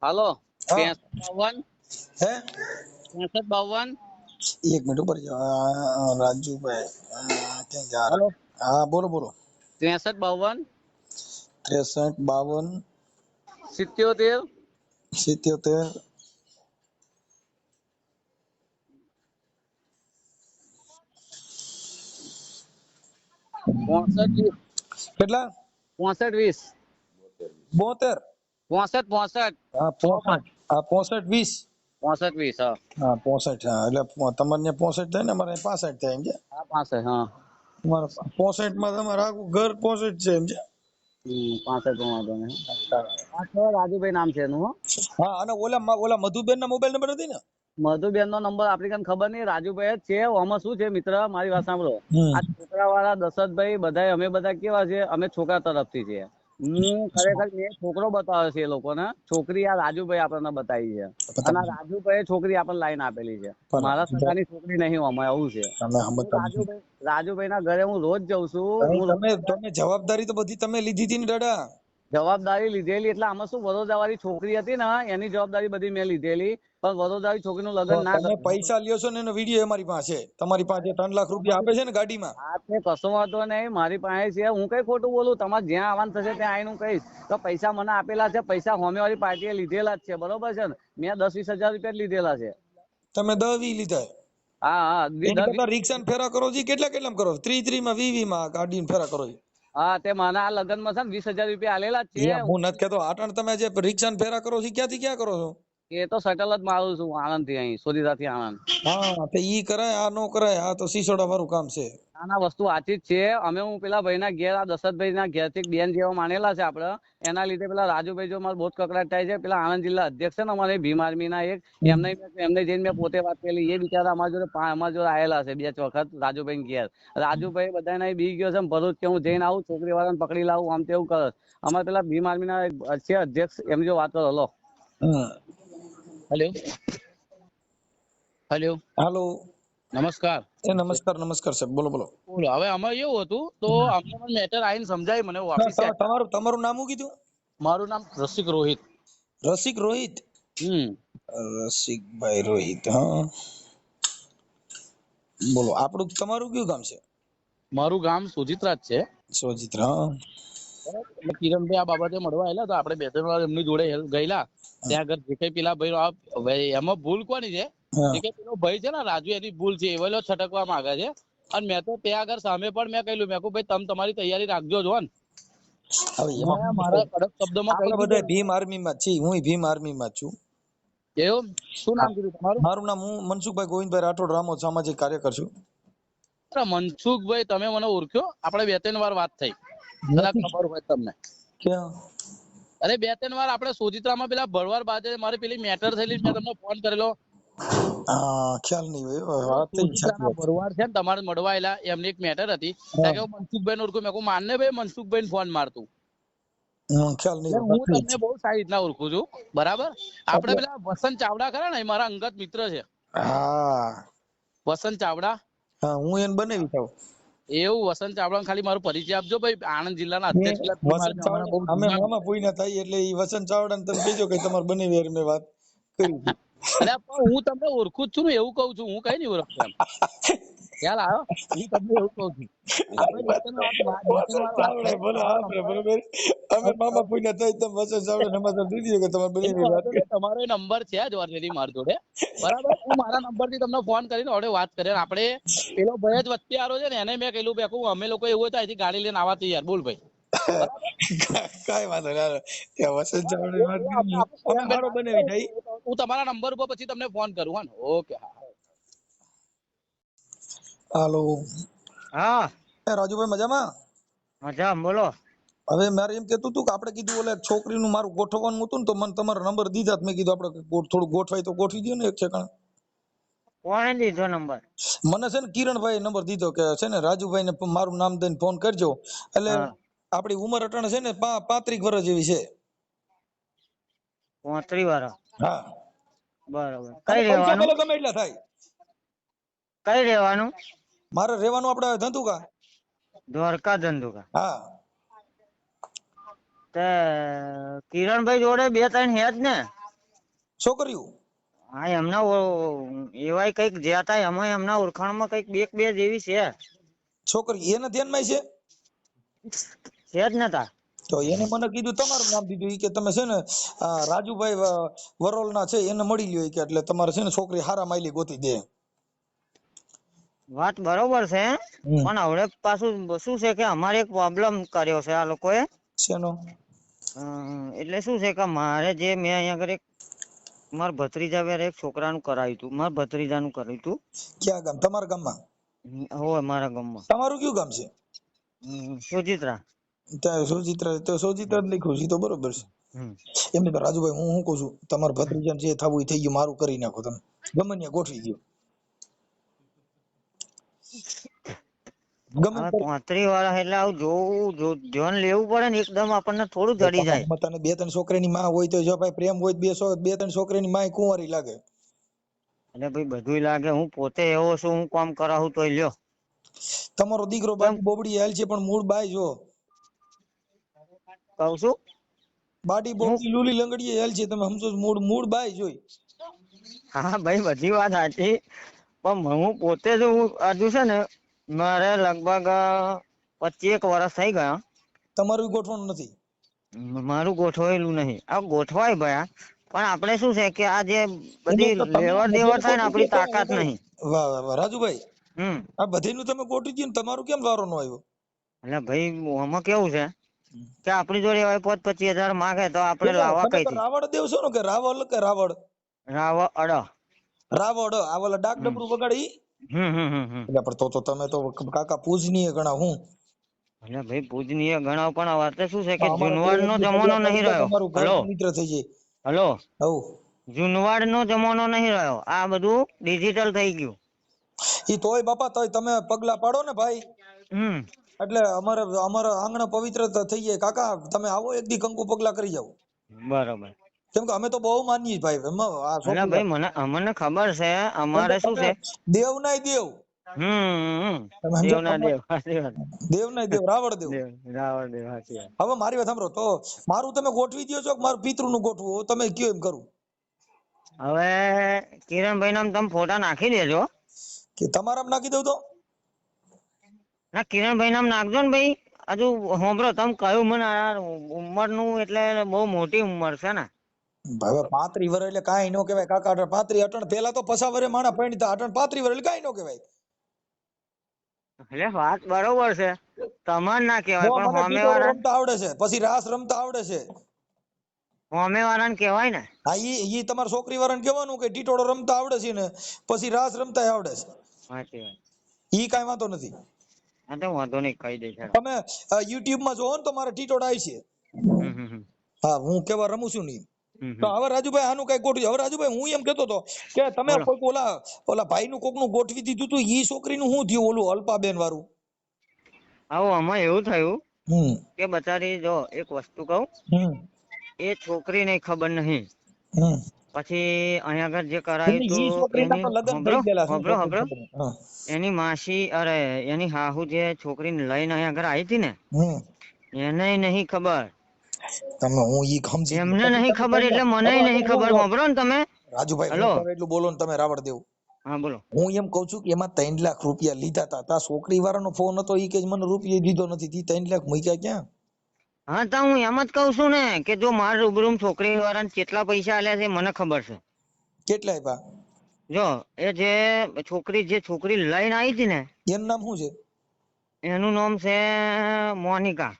[SPEAKER 2] હાલો. 6352
[SPEAKER 3] હે
[SPEAKER 2] 6352.
[SPEAKER 3] એક મિનિટ ઉપર રાજુભાઈ ક્યાં જા રહા? હા, બોલો.
[SPEAKER 2] 6352
[SPEAKER 3] 6352
[SPEAKER 2] 77
[SPEAKER 3] 77
[SPEAKER 2] 65
[SPEAKER 3] કેટલા?
[SPEAKER 2] 65
[SPEAKER 3] 72.
[SPEAKER 2] 65
[SPEAKER 3] હા, 65. હા, 65 20.
[SPEAKER 2] 65 20.
[SPEAKER 3] હા, 65. હા, એટલે તમારે ત્યાં 65 થાય ને, અમારે 65 થાય. એમ છે?
[SPEAKER 2] હા, 65. હા,
[SPEAKER 3] તમારે 65 માં તમારે આખું ઘર 65 છે. એમ છે?
[SPEAKER 2] 65 વાંધો નહીં. રાજુભાઈ નામ છે એનું.
[SPEAKER 3] હા, અને ઓલા મધુબેન ના મોબાઈલ નંબર નથી ને?
[SPEAKER 2] મધુબેન નો નંબર આપણી કને ખબર નહીં. રાજુભાઈ જ છે. આમાં શું છે મિત્ર, મારી વાત સાંભળો. આ છોકરા વાળા દશરથભાઈ બધા અમે બધા કેવા છે, અમે છોકરા તરફથી છે. હું ખરેખર મેં છોકરો બતાવ્યો છે એ લોકોને. છોકરી આ રાજુભાઈ આપણને બતાવી છે. અને આ રાજુભાઈ છોકરી આપણને લાઈન આપેલી છે. મારા સગાની છોકરી નહીં આમાં આવું છે. રાજુભાઈ ના ઘરે હું રોજ જઉં છું.
[SPEAKER 3] તમે જવાબદારી તો બધી તમે લીધી હતી ને દાદા?
[SPEAKER 2] જવાબદારી લીધેલી એટલે આમાં શું, વડોદરાવાળી છોકરી હતી ને એની જવાબદારી બધી મેં લીધેલી. પણ વડોદરાવાળી છોકરીનું લગ્ન ના
[SPEAKER 3] તમે પૈસા લ્યો છો ને એનો વિડીયો અમારી પાસે. તમારી પાસે 3 લાખ રૂપિયા આપે છે ને ગાડીમાં.
[SPEAKER 2] હા, તે કશો વાંધો નહીં, મારી પાસે છે. હું કઈ ખોટું બોલું? તમારે જ્યાં આવવાનું થશે ત્યાં આવીને હું કહીશ તો પૈસા મને આપેલા છે. પૈસા સામેવાળી પાર્ટીએ લીધેલા જ છે. બરોબર છે ને? મેં 10-20 હજાર રૂપિયા લીધેલા છે.
[SPEAKER 3] તમે 10-20 લીધા?
[SPEAKER 2] હા,
[SPEAKER 3] રિક્ષા ફેરા કરો છો કેટલા કરો? 30 માં 20 માં ગાડી ફેરા કરો છો?
[SPEAKER 2] હા, તે મને આ લગ્ન માં છે ને 20,000 રૂપિયા આલેલા જ છે.
[SPEAKER 3] હું નથી કેતો. આટણ તમે જે રિક્ષા ફેરા કરો છો ક્યાંથી ક્યાં કરો છો?
[SPEAKER 2] એ તો શટલ જ મારું છું આણંદ થી, અહીં સોદીતા થી આણંદ.
[SPEAKER 3] હા, તો ઈ કરાય, આ નો કરાય. આ તો સિસોડા વાળું કામ છે.
[SPEAKER 2] આના વસ્તુ આથી જ છે. અમે હું પેલા ભાઈ ના ઘેર, આ દશરથભાઈ ના ઘેર થી બેન જેવા માનેલા છે આપડે. એના લીધે પેલા રાજુભાઈ જો મારે બહુ કકડાટ થાય છે. પેલા આણંદ જિલ્લા અધ્યક્ષ છે ને અમારે ભીમ આર્મી ના, એક એમને જઈને મેં પોતે વાત કરેલી. એ બિચારા અમારા જોડે આયેલા છે 2 વખત રાજુભાઈ ઘેર. રાજુભાઈ બધાને બી ગયો છે ભરૂચ કે હું જઈને આવું, છોકરી વાળાને પકડી લાવું, આમ તેવું કરે. અમારે પેલા ભીમ આર્મી ના છે અધ્યક્ષ, એમની જો વાત કરો. લો. હેલો. હાલો. નમસ્કાર.
[SPEAKER 3] નમસ્કાર સાહેબ. બોલો.
[SPEAKER 2] હવે આમાં એવું હતું તો અમને મેટર આવીને સમજાય મને.
[SPEAKER 3] તમારું નામ શું કીધું?
[SPEAKER 2] મારું નામ રસિક રોહિત.
[SPEAKER 3] રસિકભાઈ રોહિત. હા, બોલો આપણું તમારું કયું ગામ છે?
[SPEAKER 4] મારું ગામ સોજિત્રા જ છે.
[SPEAKER 3] સોજિત્રા.
[SPEAKER 4] એટલે કિરણભાઈ આ બાબતે મળવા આવેલા તો આપણે બે ત્રણ વાર એમની જોડે ગયેલા. ત્યાં આગળ જે કઈ પેલા ભાઈ એમાં ભૂલ કોની છે? જે કઈ પેલો ભાઈ છે ને રાજુ, એની ભૂલ છે. એ વેલો છટકવા માંગે છે. અને મેં તો ત્યાં આગળ સામે પણ મેં કહ્યું, મેં કહું ભાઈ તમે તમારી તૈયારી રાખજો જો ને.
[SPEAKER 3] હવે એમાં
[SPEAKER 4] મારા કડક શબ્દોમાં કહી
[SPEAKER 3] આપણે બધા ભીમ આર્મી માં છીએ. હું ભીમ આર્મી માં છું.
[SPEAKER 4] એવું? શું નામ કીધું તમારું?
[SPEAKER 3] મારું નામ હું મનસુખભાઈ ગોવિંદભાઈ રાઠોડ, રામોદ સામાજિક કાર્યકર છું.
[SPEAKER 4] મનસુખભાઈ તમે મને ઓળખ્યો? આપણે બે ત્રણ વાર વાત થઈ, કદાચ ખબર હોય તમને.
[SPEAKER 3] ક્યાં?
[SPEAKER 4] અરે બે ત્રણ વાર આપણે સોજિત્રામાં પેલા ભરવાડ બાજે મારી પેલી મેટર થયેલી, મેં તમને ફોન કરેલો.
[SPEAKER 3] ખ્યાલ નહીં હોય. વાત થઈ છે.
[SPEAKER 4] ભરવાડ છે ને તમારે મળવા આયેલા, એમની એક મેટર હતી. હું મનસુખભાઈ ઓળખું. મેં કહું માનને ભાઈ મનસુખભાઈ ફોન મારતું.
[SPEAKER 3] ખ્યાલ નહીં.
[SPEAKER 4] હું તમને બહુ સારી રીતના ઓળખું છું. બરાબર. આપણે પેલા વસંત ચાવડા ખરા ને, એ મારા અંગત મિત્ર છે.
[SPEAKER 3] હા,
[SPEAKER 4] વસંત ચાવડા.
[SPEAKER 3] હું એને બનાવી થાવ.
[SPEAKER 4] એવું? વસંત ચાવડા ખાલી મારો પરિચય આપજો ભાઈ. આણંદ જિલ્લાના અધ્યક્ષ.
[SPEAKER 3] અમે મામા પોઈના થાય એટલે ઈ વસંત ચાવડા ને તમે કહેજો કે તમારે બનાવી મેં વાત કરી.
[SPEAKER 4] અરે પણ હું તમને ઓળખું જ છું ને, એવું કઉ છું. હું કઈ નહીં ઓળખતો એમ. ખ્યાલ આવ્યો? હું તમને એવું કઉ છું.
[SPEAKER 3] અમે મામા પોઈના થાય તમે વસંત ચાવડા નમાઝ દીધી કે તમારે બનાવી વાત કરી.
[SPEAKER 4] તમારો નંબર છે જ ઓલરેડી મારી જોડે. બરાબર. હું મારા નંબર થી તમને ફોન કરીને હવે વાત કરીએ. આપણે પેલો ભાઈ જ વચ્ચે આરો છે ને, એને મેં કહ્યું બેકું અમે લોકો એવું હોય તો અહીંથી ગાડી લઈને આવવા તૈયાર. બોલ ભાઈ.
[SPEAKER 3] કઈ વાંધો નહીં. વસંત ચાવડા બનાવી થાય.
[SPEAKER 4] હું તમારા નંબર ઉપર પછી તમને ફોન કરું. હા, ઓકે.
[SPEAKER 3] હાલો.
[SPEAKER 5] હા
[SPEAKER 3] રાજુભાઈ મજામાં?
[SPEAKER 5] મજા. બોલો.
[SPEAKER 3] હવે મારે એમ કેતું હતું કે આપણે કીધું ઓલે છોકરીનું મારું ગોઠવવાનું હતું ને, તો મને તમારો નંબર દીધા. મેં કીધું આપણે થોડું ગોઠવાય તો ગોઠવી દો ને એક સેકન્ડ.
[SPEAKER 5] કોણે દીધો નંબર?
[SPEAKER 3] મને છે ને કિરણભાઈ નંબર દીધો કે છે ને રાજુભાઈ ને મારું નામ દઈને ફોન કરજો. એટલે આપણી ઉંમર અટાણે છે ને 35 વર્ષ જેવી છે.
[SPEAKER 5] 35 વર્ષ?
[SPEAKER 3] હા.
[SPEAKER 5] બરોબર. કઈ રહેવાનું?
[SPEAKER 3] ગમે એટલા થાય.
[SPEAKER 5] કઈ રહેવાનું?
[SPEAKER 3] મારે રહેવાનું આપણે ધંધુકા.
[SPEAKER 5] દ્વારકા ધંધુકા?
[SPEAKER 3] હા.
[SPEAKER 5] તે કિરણભાઈ જોડે 2-3 હે જ ને
[SPEAKER 3] છોકરીઓ?
[SPEAKER 5] હા, એમના એવાય કઈક જ્યાં હતા એમાં એમના ઓળખાણમાં કઈક 2 જેવી છે
[SPEAKER 3] છોકરી. એના ધ્યાનમાં છે
[SPEAKER 5] જ નતા.
[SPEAKER 3] તો એને મને કીધું તમારું નામ દીધું. ઈ કે તમે છે ને રાજુભાઈ વરોલ ના છે, એને મળી લ્યો કે એટલે તમારે છે ને છોકરી હારા માયલી ગોતી દે.
[SPEAKER 5] વાત બરોબર છે, પણ હવે પાછું શું છે કે અમારે એક પ્રોબ્લેમ કર્યો છે આ લોકોએ.
[SPEAKER 3] શેનો?
[SPEAKER 5] એટલે શું છે કે મારે જે મેં અહીંયા આગળ એક મારા ભત્રીજા વેરે એક છોકરાનું કરાવ્યું હતું. મારા ભત્રીજાનું કર્યું હતું.
[SPEAKER 3] ક્યાં ગામ? તમારા ગામમાં?
[SPEAKER 5] હોય, મારા ગામમાં.
[SPEAKER 3] તમારું કયું ગામ છે?
[SPEAKER 5] સોજિત્રા.
[SPEAKER 3] ત્યાં સોજિત્રા. તો સોજિત્રા જ લખ્યું છે તો બરોબર છે. એમને તો રાજુભાઈ હું શું કહું છું, તમારા ભત્રીજાને જે થવું એ થઈ ગયું, મારું કરી નાખો તમે. ગમે ત્યાં ગોઠવી ગયો. ગમે
[SPEAKER 5] 35 વર્ષ એટલે આવું જોવું ધ્યાન લેવું પડે ને. એકદમ આપણને થોડું જડી જાય.
[SPEAKER 3] તને 2-3 છોકરીની માં હોય તો જો ભાઈ પ્રેમ હોય 2-3 છોકરીની માં કુંવારી લાગે.
[SPEAKER 5] એટલે ભાઈ બધું લાગે. હું પોતે એવો છું, હું કામ કરાવું તો લ્યો.
[SPEAKER 3] તમારો દીકરો બાકી બોબડી હાલ છે પણ મૂળ બાઈ જો.
[SPEAKER 5] કહું છું
[SPEAKER 3] બાડી બોબડી લૂલી લંગડી હાલ છે, તમે સમજો મૂળ બાઈ જોઈ.
[SPEAKER 5] હા ભાઈ, બધી વાત સાચી, પણ હું પોતે જ હજુ છે ને મારે લગભગ 25 વર્ષ થઈ ગયા.
[SPEAKER 3] તમારું ગોઠવાનું નથી?
[SPEAKER 5] મારું ગોઠવાયેલું નહીં. આ ગોઠવાય ભયા, પણ આપણે શું છે કે આ જે બધી લેવડ દેવડ થાય ને આપણી તાકાત નહીં.
[SPEAKER 3] વાહ વાહ વાહ રાજુભાઈ. આ બધીનું તમે ગોઠવી દો ને, તમારું કેમ વારો ન આવ્યો?
[SPEAKER 5] એટલે ભાઈ આમાં કેવું છે કે આપણી જોડે હવે 25,000 માંગે તો આપણે લાવવા કઈ
[SPEAKER 3] રાવડ દેવ છો ને કે રાવળ કે રાવળ? રાવડ આ વાલા ડાક ડબરું વગાડી. એટલે પણ તો તમે તો કાકા પૂજનીય ગણા. હું
[SPEAKER 5] એટલે ભાઈ પૂજનીય ગણાવ, પણ વાત શું છે કે જુનવાડ નો જમાનો નહીં રહ્યો. હલો
[SPEAKER 3] મિત્ર થઈ જાય.
[SPEAKER 5] હલો,
[SPEAKER 3] હવ
[SPEAKER 5] જુનવાડ નો જમાનો નહીં રહ્યો. આ બધું ડિજિટલ થઈ ગયું.
[SPEAKER 3] ઈ તોય બાપા તોય તમે પગલા પાડો ને ભાઈ. એટલે અમારા આંગણા પવિત્ર થઈ જાય. કાકા તમે આવો એક દી કંકુ પગલા કરી જાવ.
[SPEAKER 5] બરોબર.
[SPEAKER 3] કેમ કે અમે તો બહુ માનીએ ભાઈ.
[SPEAKER 5] ભાઈ મને ખબર છે. અમારે શું છે,
[SPEAKER 3] દેવ નાય દેવ. દેવ નાય દેવ, રાવણ દેવ. હવે મારી વાત સાંભળો. તો મારું તમે ગોઠવી દો છો કે મારું પિતૃ નું ગોઠવું? તમે કયો એમ કરું.
[SPEAKER 5] હવે કિરણભાઈ નામ તમે ફોટા નાખી દેજો.
[SPEAKER 1] કે તમારામાં નાખી દઉં તો
[SPEAKER 5] ના કિરણભાઈ નામ નાખજો ને ભાઈ. હજુ હોંભરો તમે કહ્યું મને ઉંમર નું એટલે બહુ મોટી ઉંમર છે ને.
[SPEAKER 1] હવે 35 વર્ષ એટલે કાંઈ ન કહેવાય કાકા. 35 અટણ પેલા તો 50 વર્ષે માણા પરણતા, અટણ 35 વર્ષ એટલે કાંઈ ન કહેવાય.
[SPEAKER 5] એટલે વાત બરોબર છે, તમાર ના કહેવાય,
[SPEAKER 1] જો
[SPEAKER 5] પણ
[SPEAKER 1] મને
[SPEAKER 5] હોમે
[SPEAKER 1] ટીટોળો
[SPEAKER 5] વાળા
[SPEAKER 1] રમતા આવડે છે, પછી રાસ રમતા આવડે છે.
[SPEAKER 5] હોમે વાળાને કહેવાય ને.
[SPEAKER 1] હા, ઈ તમારા છોકરી વાળાને કહેવાનું કે ટીટોળો રમતા આવડે છે ને પછી રાસ રમતા આવડે છે.
[SPEAKER 5] સાચી વાત.
[SPEAKER 1] ઈ કાંઈ વાંધો નથી.
[SPEAKER 5] હા તો વાંધો નહીં, કહી દે છે.
[SPEAKER 1] તમે YouTube માં જોવો ને તો મારા ટીટોળા આવી છે. હા, હું કેવા રમું છું નહીં. તો હવે રાજુભાઈ આનું કઈ ગોઠવી. હવે રાજુભાઈ હું એમ કહેતો હતો કે તમે કોઈ ઓલા ભાઈ નું કોક નું ગોઠવી દીધું તું, ઈ છોકરીનું શું થયું ઓલું અલ્પાબેન વાળું?
[SPEAKER 5] આવું આમાં એવું થયું કે બચારી જો એક વસ્તુ કહું, એ છોકરીને ખબર નહીં. પછી અહીંયા આગળ જે કરાયું હતું એની માસી અરે એની હાહુ જે છોકરીને લઈને અહીંયા આગળ આવી હતી ને એને નહીં ખબર.
[SPEAKER 1] તમે હું ઈ સમજી
[SPEAKER 5] એમને નહીં ખબર એટલે મને નહીં ખબર. સાંભળો ને તમે
[SPEAKER 1] રાજુભાઈ, એટલું બોલો ને તમે રાવણ દેવ.
[SPEAKER 5] હા બોલો.
[SPEAKER 1] હું એમ કઉ છું કે એમાં 3 લાખ રૂપિયા લીધા હતા. છોકરી વાળાનો ફોન હતો, ઈ કે મને રૂપિયા દીધો નથી. 3 લાખ મૂક્યા ક્યાં?
[SPEAKER 5] હા તો હું એમ જ કઉ છું ને કે જો મારા રૂબરૂ છોકરી વાળાને કેટલા પૈસા આલ્યા છે મને ખબર છે.
[SPEAKER 1] કેટલા આપ્યા?
[SPEAKER 5] જો એ જે છોકરી લઈને આવી હતી ને
[SPEAKER 1] એનું નામ શું છે?
[SPEAKER 5] એનું નામ છે મોનિકા.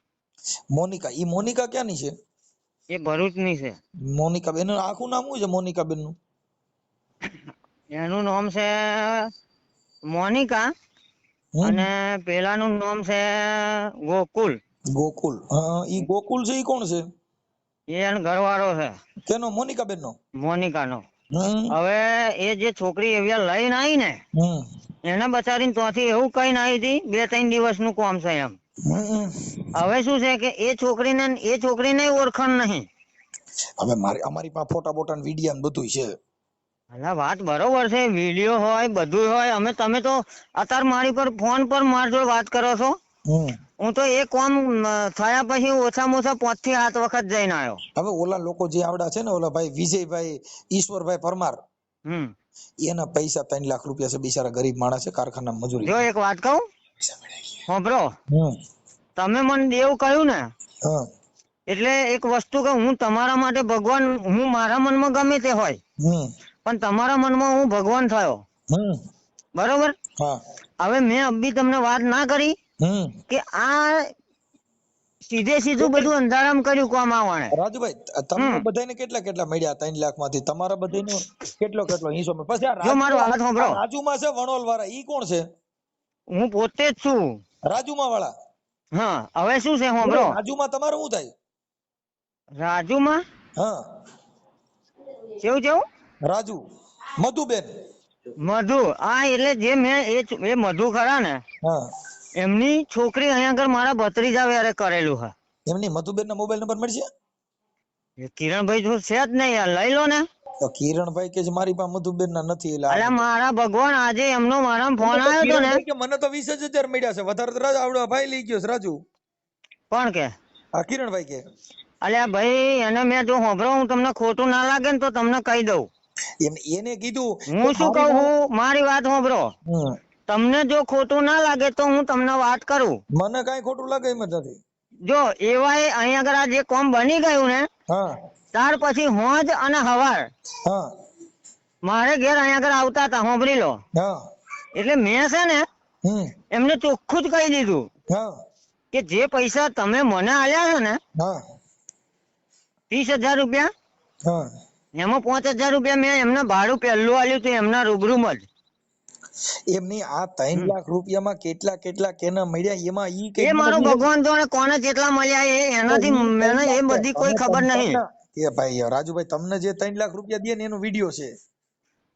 [SPEAKER 1] મોનિકા? ઈ મોનિકા ક્યાંની છે?
[SPEAKER 5] એ ભરૂચની છે.
[SPEAKER 1] મોનિકા બેન આખું નામ શું છે મોનિકા બેન નું?
[SPEAKER 5] એનું નામ છે મોનિકા અને પેલાનું નામ છે ગોકુલ.
[SPEAKER 1] ગોકુલ? ઈ ગોકુલ છે ઈ કોણ છે?
[SPEAKER 5] એનો ઘરવાળો છે.
[SPEAKER 1] કેનો? મોનિકા બેન નો?
[SPEAKER 5] મોનિકા નો. હવે એ જે છોકરી એવી લઈને આવી ને એને બચારીને ત્યાંથી એવું કઈ ના આવી હતી 2-3 દિવસ નું કામ છે એમ. હવે શું છે કે એ છોકરીને ઓળખાણ નહીં.
[SPEAKER 1] હવે અમારી પાસે ફોટા બોટા વિડીયો બધું છે.
[SPEAKER 5] અલા વાત બરોબર છે, વિડીયો હોય બધું હોય. તમે તો અત્યારે મારી પર ફોન પર મારી જોડે વાત કરો છો. હું તો એ કામ થયા પછી ઓછામાં ઓછા 5 થી 7 વખત જઈને આવ્યો.
[SPEAKER 1] હવે ઓલા લોકો જે આવડા છે ને, ઓલા ભાઈ વિજયભાઈ ઈશ્વરભાઈ પરમાર, એના પૈસા 3 લાખ રૂપિયા છે. બિચારા ગરીબ માણસ છે, કારખાના મજૂરી.
[SPEAKER 5] જો એક વાત કહું, સાંભળો. તમે મને દેવ કહ્યું ને, એટલે એક વસ્તુ કે હું તમારા માટે ભગવાન, હું મારા મનમાં ગમે તે હોય પણ તમારા મનમાં હું ભગવાન થયો. બરોબર? હવે મેં અબી તમને વાત ના કરી કે આ સીધું બધું અંધારામ કર્યું કોમ આવવાને.
[SPEAKER 1] રાજુભાઈ, તમને બધાને કેટલા મળ્યા 3 લાખ માંથી? તમારા બધાનો કેટલો હિસ્સો? પછી
[SPEAKER 5] જો મારું વાત સાંભળો,
[SPEAKER 1] રાજુમાં છે વણોલ વાળા, ઈ કોણ છે?
[SPEAKER 5] હું પોતે જ છું
[SPEAKER 1] રાજુમાં વાળા.
[SPEAKER 5] હા, હવે શું છે સાંભળો.
[SPEAKER 1] રાજુમાં તમારું શું થાય?
[SPEAKER 5] રાજુમાં?
[SPEAKER 1] હા,
[SPEAKER 5] કેવું?
[SPEAKER 1] રાજુ મધુબેન?
[SPEAKER 5] મધુ? હા, એટલે જે મેં એ મધુ ખરા ને, એમની છોકરી અહીંયા આગળ મારા ભત્રીજા વેરે કરેલું છે.
[SPEAKER 1] એમની મધુબેન ના મોબાઈલ નંબર મળશે?
[SPEAKER 5] કિરણભાઈ જો છે જ નહીં, યાર લઈ લો ને.
[SPEAKER 1] તો કિરણભાઈ કે મારી પાસે મધુબેન ના નથી.
[SPEAKER 5] એટલે મારા ભગવાન, આજે એમનો મારા ફોન આવ્યો હતો ને
[SPEAKER 1] કે મને તો 20,000 મળ્યા છે. વધારે આવડો ભાઈ લઈ ગયો છે. રાજુ
[SPEAKER 5] કોણ કે?
[SPEAKER 1] હા, કિરણભાઈ કે.
[SPEAKER 5] અલ્યા ભાઈ, એને મેં જો સાંભળો, હું તમને ખોટું ના લાગે ને તો તમને કહી દઉં.
[SPEAKER 1] એને કીધું,
[SPEAKER 5] હું શું કહું, મારી વાત સાંભળો. તમને જો ખોટું ના લાગે તો હું તમને વાત કરું.
[SPEAKER 1] મને કઈ ખોટું લાગે એમ જ નથી.
[SPEAKER 5] જો એવા અહીંયા આગળ આ જે કોમ બની ગયું ને, ત્યાર પછી હોજ અને હવાર મારે ઘેર અહીંયા આગળ આવતા હતા, સાંભળી લો. એટલે મેં છે ને એમને ચોખ્ખું જ કહી દીધું કે જે પૈસા તમે મને આલ્યા છે ને 30,000 રૂપિયા, એમાં 5,000 રૂપિયા મેં એમને ભાડું પહેલું આલ્યું હતું એમના રૂબરૂમાં જ.
[SPEAKER 1] એમની આ 3 લાખ રૂપિયામાં કેટલા કેના મળ્યા એમાં
[SPEAKER 5] એ મારો ભગવાન જાણે કોને કેટલા મળ્યા એનાથી મને એ બધી કોઈ ખબર નહીં.
[SPEAKER 1] એ ભાઈ રાજુભાઈ, તમને જે 3 લાખ રૂપિયા દે ને એનો વિડીયો છે.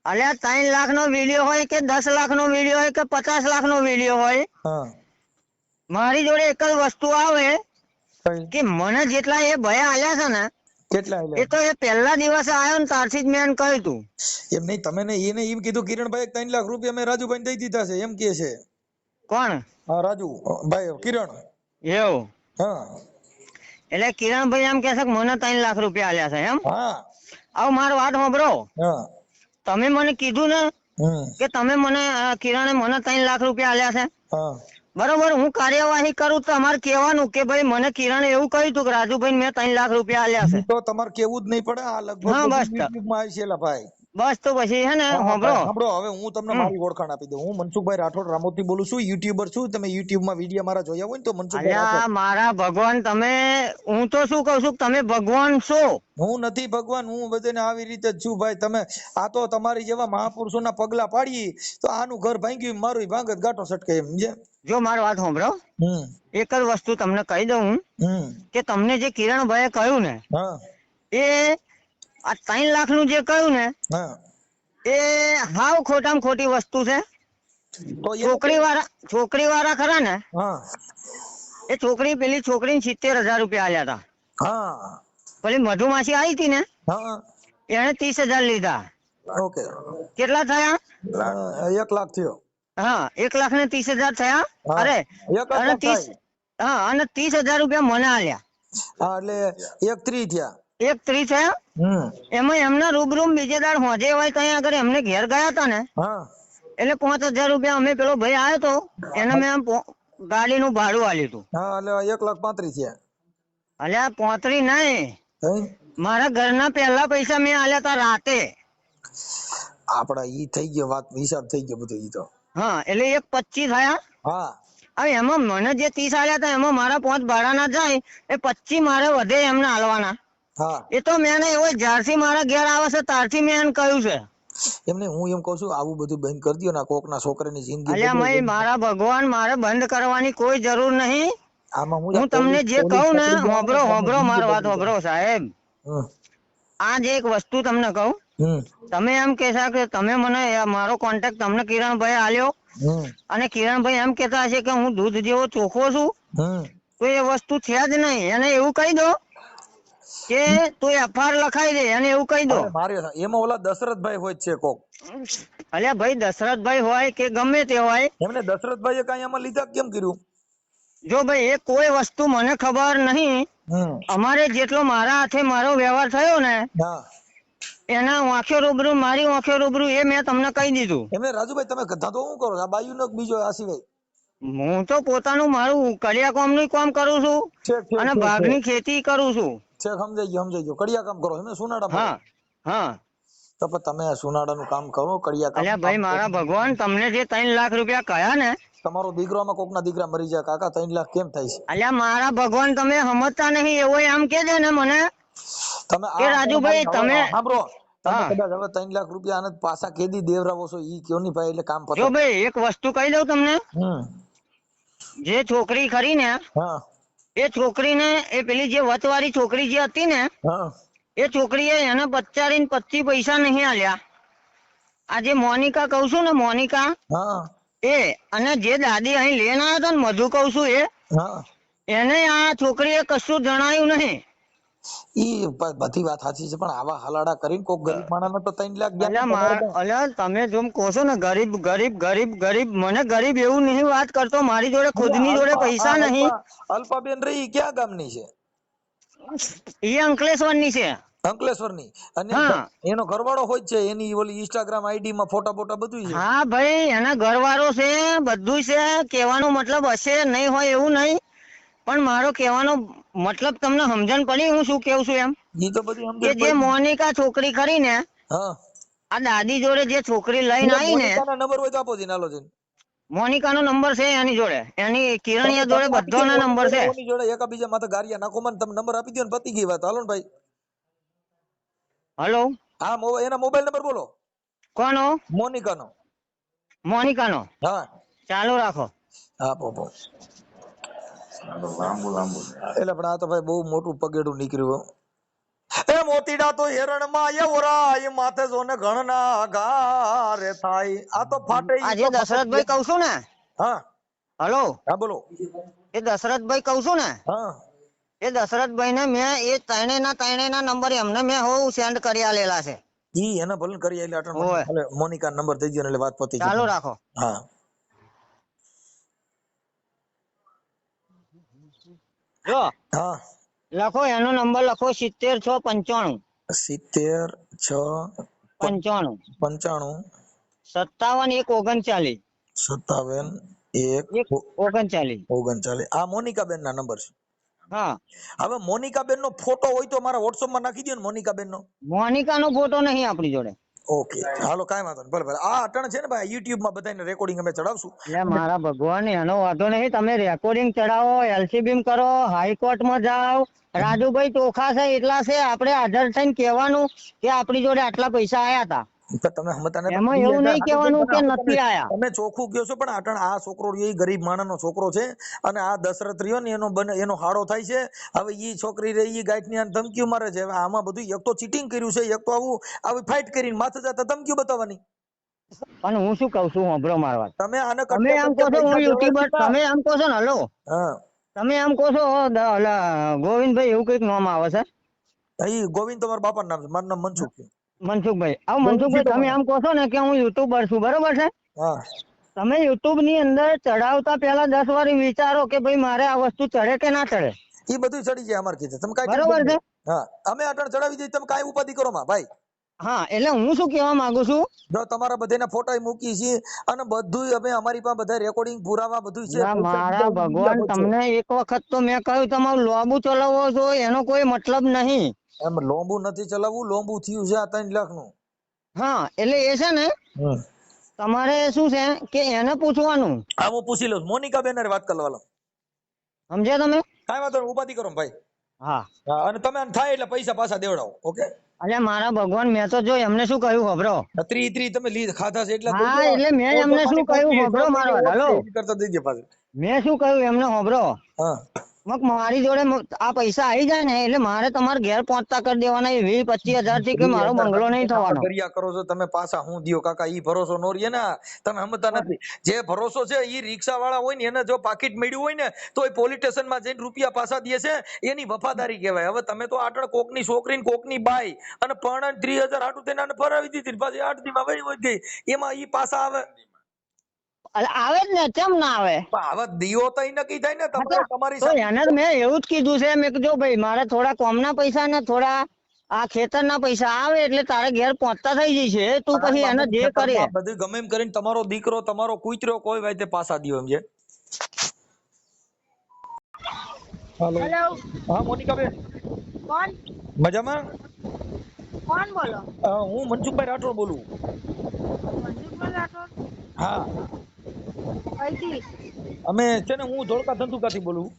[SPEAKER 5] અલ્યા 3 લાખ નો વિડીયો હોય કે 10 લાખ નો વિડીયો હોય કે 50 લાખ નો વિડીયો હોય, મારી જોડે એક જ વસ્તુ આવે કે મને જેટલા એ ભયા આલ્યા છે ને,
[SPEAKER 1] કેટલા
[SPEAKER 5] એ તો એ પહેલા દિવસે આવ્યો ને ત્યારથી જ મેં એને કહ્યું તું.
[SPEAKER 1] એમ નહીં, તમે એને એમ કીધું કિરણભાઈ 3 લાખ રૂપિયા મેં રાજુભાઈ દઈ દીધા છે એમ કે છે?
[SPEAKER 5] કોણ?
[SPEAKER 1] હા, રાજુ ભાઈ, કિરણ.
[SPEAKER 5] એવું? એટલે કિરણભાઈ એમ કે છે કે મને 3 લાખ રૂપિયા આલ્યા છે એમ? હવે મારી વાત સાંભળો. તમે મને કીધું ને કે તમે મને કિરણે મને 3 લાખ રૂપિયા આલ્યા છે, બરોબર, હું કાર્યવાહી કરું તો અમારે કહેવાનું કે ભાઈ મને કિરણે એવું કહ્યું હતું કે રાજુભાઈ મેં 3 લાખ રૂપિયા આલ્યા છે.
[SPEAKER 3] તો તમારે કેવું જ નહીં પડે, આ લગભગ
[SPEAKER 5] હા, બસ
[SPEAKER 3] YouTube માં આવી છે એલા ભાઈ.
[SPEAKER 5] બસ તો પછી હે ને સાંભળો,
[SPEAKER 3] હવે હું તમને મારી ઓળખાણ આપી દઉં. હું મનસુખભાઈ રાઠોડ રામોદ થી બોલું છું, યુટ્યુબર છું. તમે યુટ્યુબ માં વિડીયો મારા જોયા હોય ને તો મનસુખભાઈ રાઠોડ.
[SPEAKER 5] મારા ભગવાન, તમે, હું તો શું કહું છું, તમે ભગવાન છો.
[SPEAKER 3] હું નથી ભગવાન, હું બધાને આવી રીતે જ છું ભાઈ. તમે આ તો તમારી જેવા મહાપુરુષોના પગલા પાડીએ તો આનું ઘર ભાંગ્યું મારું ભાંગત ગાંઠો સટકે એમ.
[SPEAKER 5] જો મારી વાત સાંભળો, એક જ વસ્તુ તમને કહી દઉં કે તમને જે કિરણભાઈએ કહ્યું ને એ આ 3 લાખ નું જે કહ્યું ને એ હાવ ખોટામાં ખોટી વસ્તુ છે. છોકરી વાળા ખરા ને, એ છોકરી પેલી છોકરીને 70,000 રૂપિયા આલ્યા હતા. પેલી મધુમાસી આવી હતી ને એને 30,000 લીધા. કેટલા થયા?
[SPEAKER 3] 1 લાખ થયો.
[SPEAKER 5] હા, 1,30,000 થયા. અરે અને 30,000 રૂપિયા મને આલ્યા.
[SPEAKER 3] એટલે 1,30 થયા.
[SPEAKER 5] 1,30 થયા. એમાં એમના રૂબરૂ બીજે દાડ હોજે હોય ત્યાં આગળ એમને ઘેર ગયા હતા ને, એટલે 5,000 રૂપિયા અમે પેલો ભાઈ આવ્યો તો એને મેં ગાડીનું ભાડું આલ્યું હતું.
[SPEAKER 3] એટલે 1,35,000 થયા.
[SPEAKER 5] અલ્યા 35 નહીં, મારા ઘરના પહેલા પૈસા મેં આલ્યા હતા રાતે.
[SPEAKER 3] આપડા ઈ થઈ ગયો વાત, હિસાબ થઈ ગયો બધું ઈ તો.
[SPEAKER 5] હા, એટલે 1,25 થયા. હવે એમાં મને જે 30 આલ્યા હતા એમાં મારા 5 ભાડાના જાય એ 25 મારે વધે એમને આલવાના. એ તો મેં એવો જ્યારથી મારા ઘેર આવે છે ત્યારથી મેં એને કહ્યું છે.
[SPEAKER 3] એમને હું એમ કઉ છું આવું બધું બંધ કરી દો ને, કોકના છોકરાની જિંદગી.
[SPEAKER 5] અલ્યા મારા ભગવાન, મારે બંધ કરવાની કોઈ જરૂર નહીં. હું તમને જે કહું ને, હોભરો મારી વાત હોભરો સાહેબ. આ જે એક વસ્તુ તમને કહું, તમે એમ કહેશા કે તમે મને મારો કોન્ટેક્ટ તમને કિરણભાઈ આલ્યો અને કિરણભાઈ એમ કહેતા હશે કે હું દૂધ જેવો ચોખ્ખો છું, તો એ વસ્તુ છે જ નહીં. એને એવું કહી દો કે તું FIR લખાઈ દે, એને એવું કહી દો.
[SPEAKER 3] એમાં ઓલા દશરથભાઈ હોય છે કોક.
[SPEAKER 5] અલ્યા ભાઈ દશરથભાઈ હોય કે ગમે તે હોય,
[SPEAKER 3] એમને દશરથભાઈએ કઈ આમાં લીધા કેમ કર્યું?
[SPEAKER 5] જો ભાઈ એ કોઈ વસ્તુ મને ખબર નહીં. અમારે જેટલો મારા હાથે મારો વ્યવહાર થયો ને એના આંખો રૂબરૂ, મારી આંખો રૂબરૂ, એ મેં તમને કહી દીધું.
[SPEAKER 3] એમને રાજુભાઈ તમે ધંધો શું કરો? આ બાયુ નો બીજો આ સિવાય?
[SPEAKER 5] હું તો પોતાનું મારું કડિયા કામ નું કામ કરું છું અને ભાગની ખેતી કરું છું.
[SPEAKER 3] સમજાઈ ગયો. કડિયા કામ કરો એમને સુનાડા?
[SPEAKER 5] હા.
[SPEAKER 3] તો પણ તમે સુનાડાનું કામ કરો, કડિયા કામ.
[SPEAKER 5] અલ્યા ભાઈ મારા ભગવાન, તમને જે 3 લાખ રૂપિયા કહ્યા ને,
[SPEAKER 3] તમારો દીકરામાં કોકના દીકરા મરી જાય કાકા, 3 લાખ કેમ થાય છે?
[SPEAKER 5] અલ્યા મારા ભગવાન, તમે સમજતા નહીં. એવો એમ કે છે ને મને
[SPEAKER 3] તમે
[SPEAKER 5] કે રાજુભાઈ તમે
[SPEAKER 3] સાંભળો, તમે કદાચ હવે 3 લાખ રૂપિયા આને પાછા કેદી દેવરાવો છો ઈ કયો ની ભાઈ, એટલે કામ પતે.
[SPEAKER 5] જો ભાઈ એક વસ્તુ કહી દઉં તમને, જે છોકરી ખરી ને એ છોકરીને, એ પેલી જે વચવાળી છોકરી જે હતી ને, એ છોકરીએ એને બચારીને 25 પૈસા નહીં આલ્યા. આ જે મોનિકા કહું છું ને, મોનિકા, એ અને જે દાદી અહીં લઈને આવ્યા હતા ને, મધુ કહું છું, એને આ છોકરીએ કશું જણાયું નહીં.
[SPEAKER 3] ઈ બધી વાત સાચી છે, પણ આવા હલાડા કરીને કોક ગરીબ માણસને તો 3 લાખ.
[SPEAKER 5] અલ્યા તમે જેમ કહો છો ને ગરીબ ગરીબ ગરીબ ગરીબ, મને ગરીબ એવું નહીં વાત કરતો. મારી જોડે ખુદની જોડે પૈસા નહીં.
[SPEAKER 3] અલ્પાબેન રહી ક્યાં ગામની છે?
[SPEAKER 5] એ અંકલેશ્વરની છે.
[SPEAKER 3] અંકલેશ્વરની? અને એનો ઘરવાળો હોય છે, એની ઓલી ઇન્સ્ટાગ્રામ આઈડી માં ફોટા બોટા બધું છે.
[SPEAKER 5] હા ભાઈ, એના ઘરવાળો છે, બધું છે. કહેવાનો મતલબ હશે, નહીં હોય એવું નહીં, પણ મારો કહેવાનો મતલબ તમને સમજણ પડી હું શું કેવું છું એમ? કે જે મોનિકા છોકરી ખરી ને, આ દાદી જોડે જે છોકરી લઈને આવી ને,
[SPEAKER 3] નંબર હોય તો આપો જી, નાલો જી.
[SPEAKER 5] મોનિકા નો નંબર છે એની જોડે, એની કિરણિયા જોડે બધાનો નંબર છે.
[SPEAKER 3] એની જોડે એકાબીજા માથે ગારિયા નાખો, મને તમે નંબર આપી દો ને પતી ગઈ વાત. હાલો ને ભાઈ.
[SPEAKER 5] હલો,
[SPEAKER 3] હા, એના મોબાઈલ નંબર બોલો.
[SPEAKER 5] કોનો?
[SPEAKER 3] મોનિકાનો.
[SPEAKER 5] મોનિકાનો?
[SPEAKER 3] હા,
[SPEAKER 5] ચાલુ રાખો.
[SPEAKER 3] હા, પોપો. એટલે પણ આ તો ભાઈ બહુ મોટું પગેડું નીકળ્યું. એ મોતીડા તો હેરણ માં એવરાય, માથે જોને ઘણના ગારે થાય. આ તો ફાટે.
[SPEAKER 5] આજે દશરથભાઈ કહું છું ને.
[SPEAKER 3] હા,
[SPEAKER 5] હલો.
[SPEAKER 3] હા બોલો.
[SPEAKER 5] એ દશરથભાઈ કહું છું ને.
[SPEAKER 3] હા,
[SPEAKER 5] એ દશરથભાઈ ને મેં એ ત્રણેયના નંબર એમને મેં સેન્ડ કરી આલેલા છે.
[SPEAKER 3] ઈ એને ભલે કરી આલે. મોનિકા નંબર થઈ ગયો એટલે વાત પતી.
[SPEAKER 5] ચાલુ રાખો.
[SPEAKER 3] હા,
[SPEAKER 5] જો
[SPEAKER 3] હા,
[SPEAKER 5] લખો એનો નંબર લખો 70 6 95
[SPEAKER 3] 70 6
[SPEAKER 5] 95
[SPEAKER 3] 95
[SPEAKER 5] 57 1 39
[SPEAKER 6] 57 1
[SPEAKER 5] 39.
[SPEAKER 6] 39 આ મોનિકાબેન ના નંબર છે.
[SPEAKER 5] હા,
[SPEAKER 6] હવે મોનિકાબેન નો ફોટો હોય તો મારા WhatsApp માં નાખી દો ને મોનિકાબેન નો.
[SPEAKER 5] મોનિકાનો ફોટો નહીં આપણી જોડે.
[SPEAKER 6] ઓકે હાલો કાંઈ વાંધો નહીં. ભલે ભલે આ અટણ છે ને ભાઈ YouTube માં બધાને રેકોર્ડિંગ અમે ચડાવશું.
[SPEAKER 5] એટલે મારા ભગવાન એનો વાંધો નહીં, તમે રેકોર્ડિંગ ચડાવો, LCB કરો, હાઈકોર્ટમાં જાઓ, રાજુભાઈ ચોખા છે એટલા છે, આપણે હાજર થઈને કહેવાનું કે આપણી જોડે આટલા પૈસા આયા હતા.
[SPEAKER 6] તમે સમજતા નથી.
[SPEAKER 5] એમાં એવું નહીં કહેવાનું કે નથી આયા.
[SPEAKER 6] તમે ચોખ્ખું કહો છો પણ અટણ આ છોકરો રહ્યો એ ગરીબ માણસનો છોકરો છે અને આ દશરથ રહ્યો ને એનો હાડો થાય છે. હવે ઈ છોકરી રહી ઈ ગાંઠની આને ધમકીઓ મારે છે. હવે આમાં બધું એક તો ચીટિંગ કર્યું છે, એક તો આવી ફાઇટ કરીને માથે જતા ધમકીઓ બતાવવાની.
[SPEAKER 5] અને હું શું કહું છું, સાંભળો મારી વાત.
[SPEAKER 6] તમે આને
[SPEAKER 5] તમે આમ કહો છો હું યુટ્યુબર, તમે આમ કહો છો ને, હલો,
[SPEAKER 6] હા
[SPEAKER 5] તમે આમ કહો છો ગોવિંદભાઈ એવું કઈક નામ આવે છે.
[SPEAKER 6] ઈ ગોવિંદ તમારા બાપાનું નામ છે, મારું નામ મનસુખ છે.
[SPEAKER 5] મનસુખભાઈ, આવું મનસુખભાઈ તમે આમ કહો છો ને કે હું યુટ્યુબર છું, બરોબર છે?
[SPEAKER 6] હા
[SPEAKER 5] તમે યુટ્યુબ ની અંદર ચડાવતા પહેલા 10 વાર વિચારો કે ભાઈ મારે આ વસ્તુ ચડે કે ના ચડે.
[SPEAKER 6] ઈ બધું ચડી જાય અમાર કીધે. તમે કાઈ
[SPEAKER 5] બરોબર છે?
[SPEAKER 6] હા અમે અટણ ચડાવી દઈએ, તમે કાઈ ઉપાધિ કરો માં ભાઈ.
[SPEAKER 5] હા, એટલે હું શું કહેવા માંગુ છું,
[SPEAKER 6] જો તમારા બધાના ફોટા મૂકી છે અને બધું અમે અમારી પાસે બધા રેકોર્ડિંગ પુરાવા બધું છે.
[SPEAKER 5] મારા ભગવાન, તમને એક વખત તો મેં કહ્યું તમારું લોબુ ચલાવવો છો એનો કોઈ મતલબ નહીં.
[SPEAKER 6] એમ લોંબુ નથી ચલાવવું, લોંબુ થયું છે આ 3 લાખ નું.
[SPEAKER 5] હા, એટલે એ છે ને તમારે શું છે કે એને પૂછવાનું.
[SPEAKER 6] હા હું પૂછી લઉં. મોનિકા બેન વાત કરવા લો.
[SPEAKER 5] સમજ્યા તમે?
[SPEAKER 6] કાંઈ વાંધો નહીં, ઉપાધિ કરો ને ભાઈ.
[SPEAKER 5] હા
[SPEAKER 6] હા અને તમે થાય એટલે પૈસા પાછા દેવડાવો. ઓકે.
[SPEAKER 5] એટલે મારા ભગવાન, મેં તો જો એમને શું કહ્યું ખબરો?
[SPEAKER 6] ત્રી તમે લીધ ખાધા છે એટલે
[SPEAKER 5] હા, એટલે મેં એમને શું કહ્યું ખબરો મારો? હલો,
[SPEAKER 6] કરતા દેજે પાછું.
[SPEAKER 5] મેં શું કહ્યું એમને ખબરો?
[SPEAKER 6] હા
[SPEAKER 5] મારી જોડે આ પૈસા આવી જાય ને એટલે મારે તમારે ઘેર પહોંચતા કરી દેવાના 20-25 હજાર થી, કે મારો બંગલો નહીં થવાનો.
[SPEAKER 6] કર્યા કરો છો તમે પાછા. હું દિયો કાકા, ઈ ભરોસો નો રહે ને. તમે સમજતા નથી. જે ભરોસો છે ઈ રિક્ષા વાળા હોય ને એને જો પાકીટ મળ્યું હોય ને તો એ પોલીસ સ્ટેશન માં જઈને રૂપિયા પાછા દે છે, એની વફાદારી કહેવાય. હવે તમે તો આટણ કોકની છોકરીને કોકની બાઈ અને પણ 30,000 હાટું તેને ફરાવી દીધી, પાછી 8 દી માં વળી વળી ગઈ, એમાં ઈ પાછા આવે.
[SPEAKER 5] આવે જ ને, કેમ ના આવે?
[SPEAKER 6] હવે દિયો તો નક્કી થાય ને તમારી
[SPEAKER 5] તો એને મેં એવું જ કીધું છે, મેં કીધું ભાઈ મારે થોડા કોમના પૈસા ને થોડા આ ખેતરના પૈસા આવે એટલે તારે ઘેર પહોંચતા થઈ જશે. તું પછી એને જે કરે
[SPEAKER 6] બધું ગમે એમ કરીને તમારો દીકરો તમારો કૂતરો કોઈ વાતે પાછા દિયો એમ છે.
[SPEAKER 7] હેલો.
[SPEAKER 6] હા મોનિકા બેન,
[SPEAKER 7] કોણ
[SPEAKER 6] મજામાં?
[SPEAKER 7] કોણ બોલો?
[SPEAKER 6] હું મનસુખભાઈ રાઠોડ બોલું.
[SPEAKER 7] મનસુખભાઈ રાઠોડ?
[SPEAKER 6] હા
[SPEAKER 7] કઈથી?
[SPEAKER 6] અમે છે ને, હું ધોળકા ધંધુકાથી બોલું.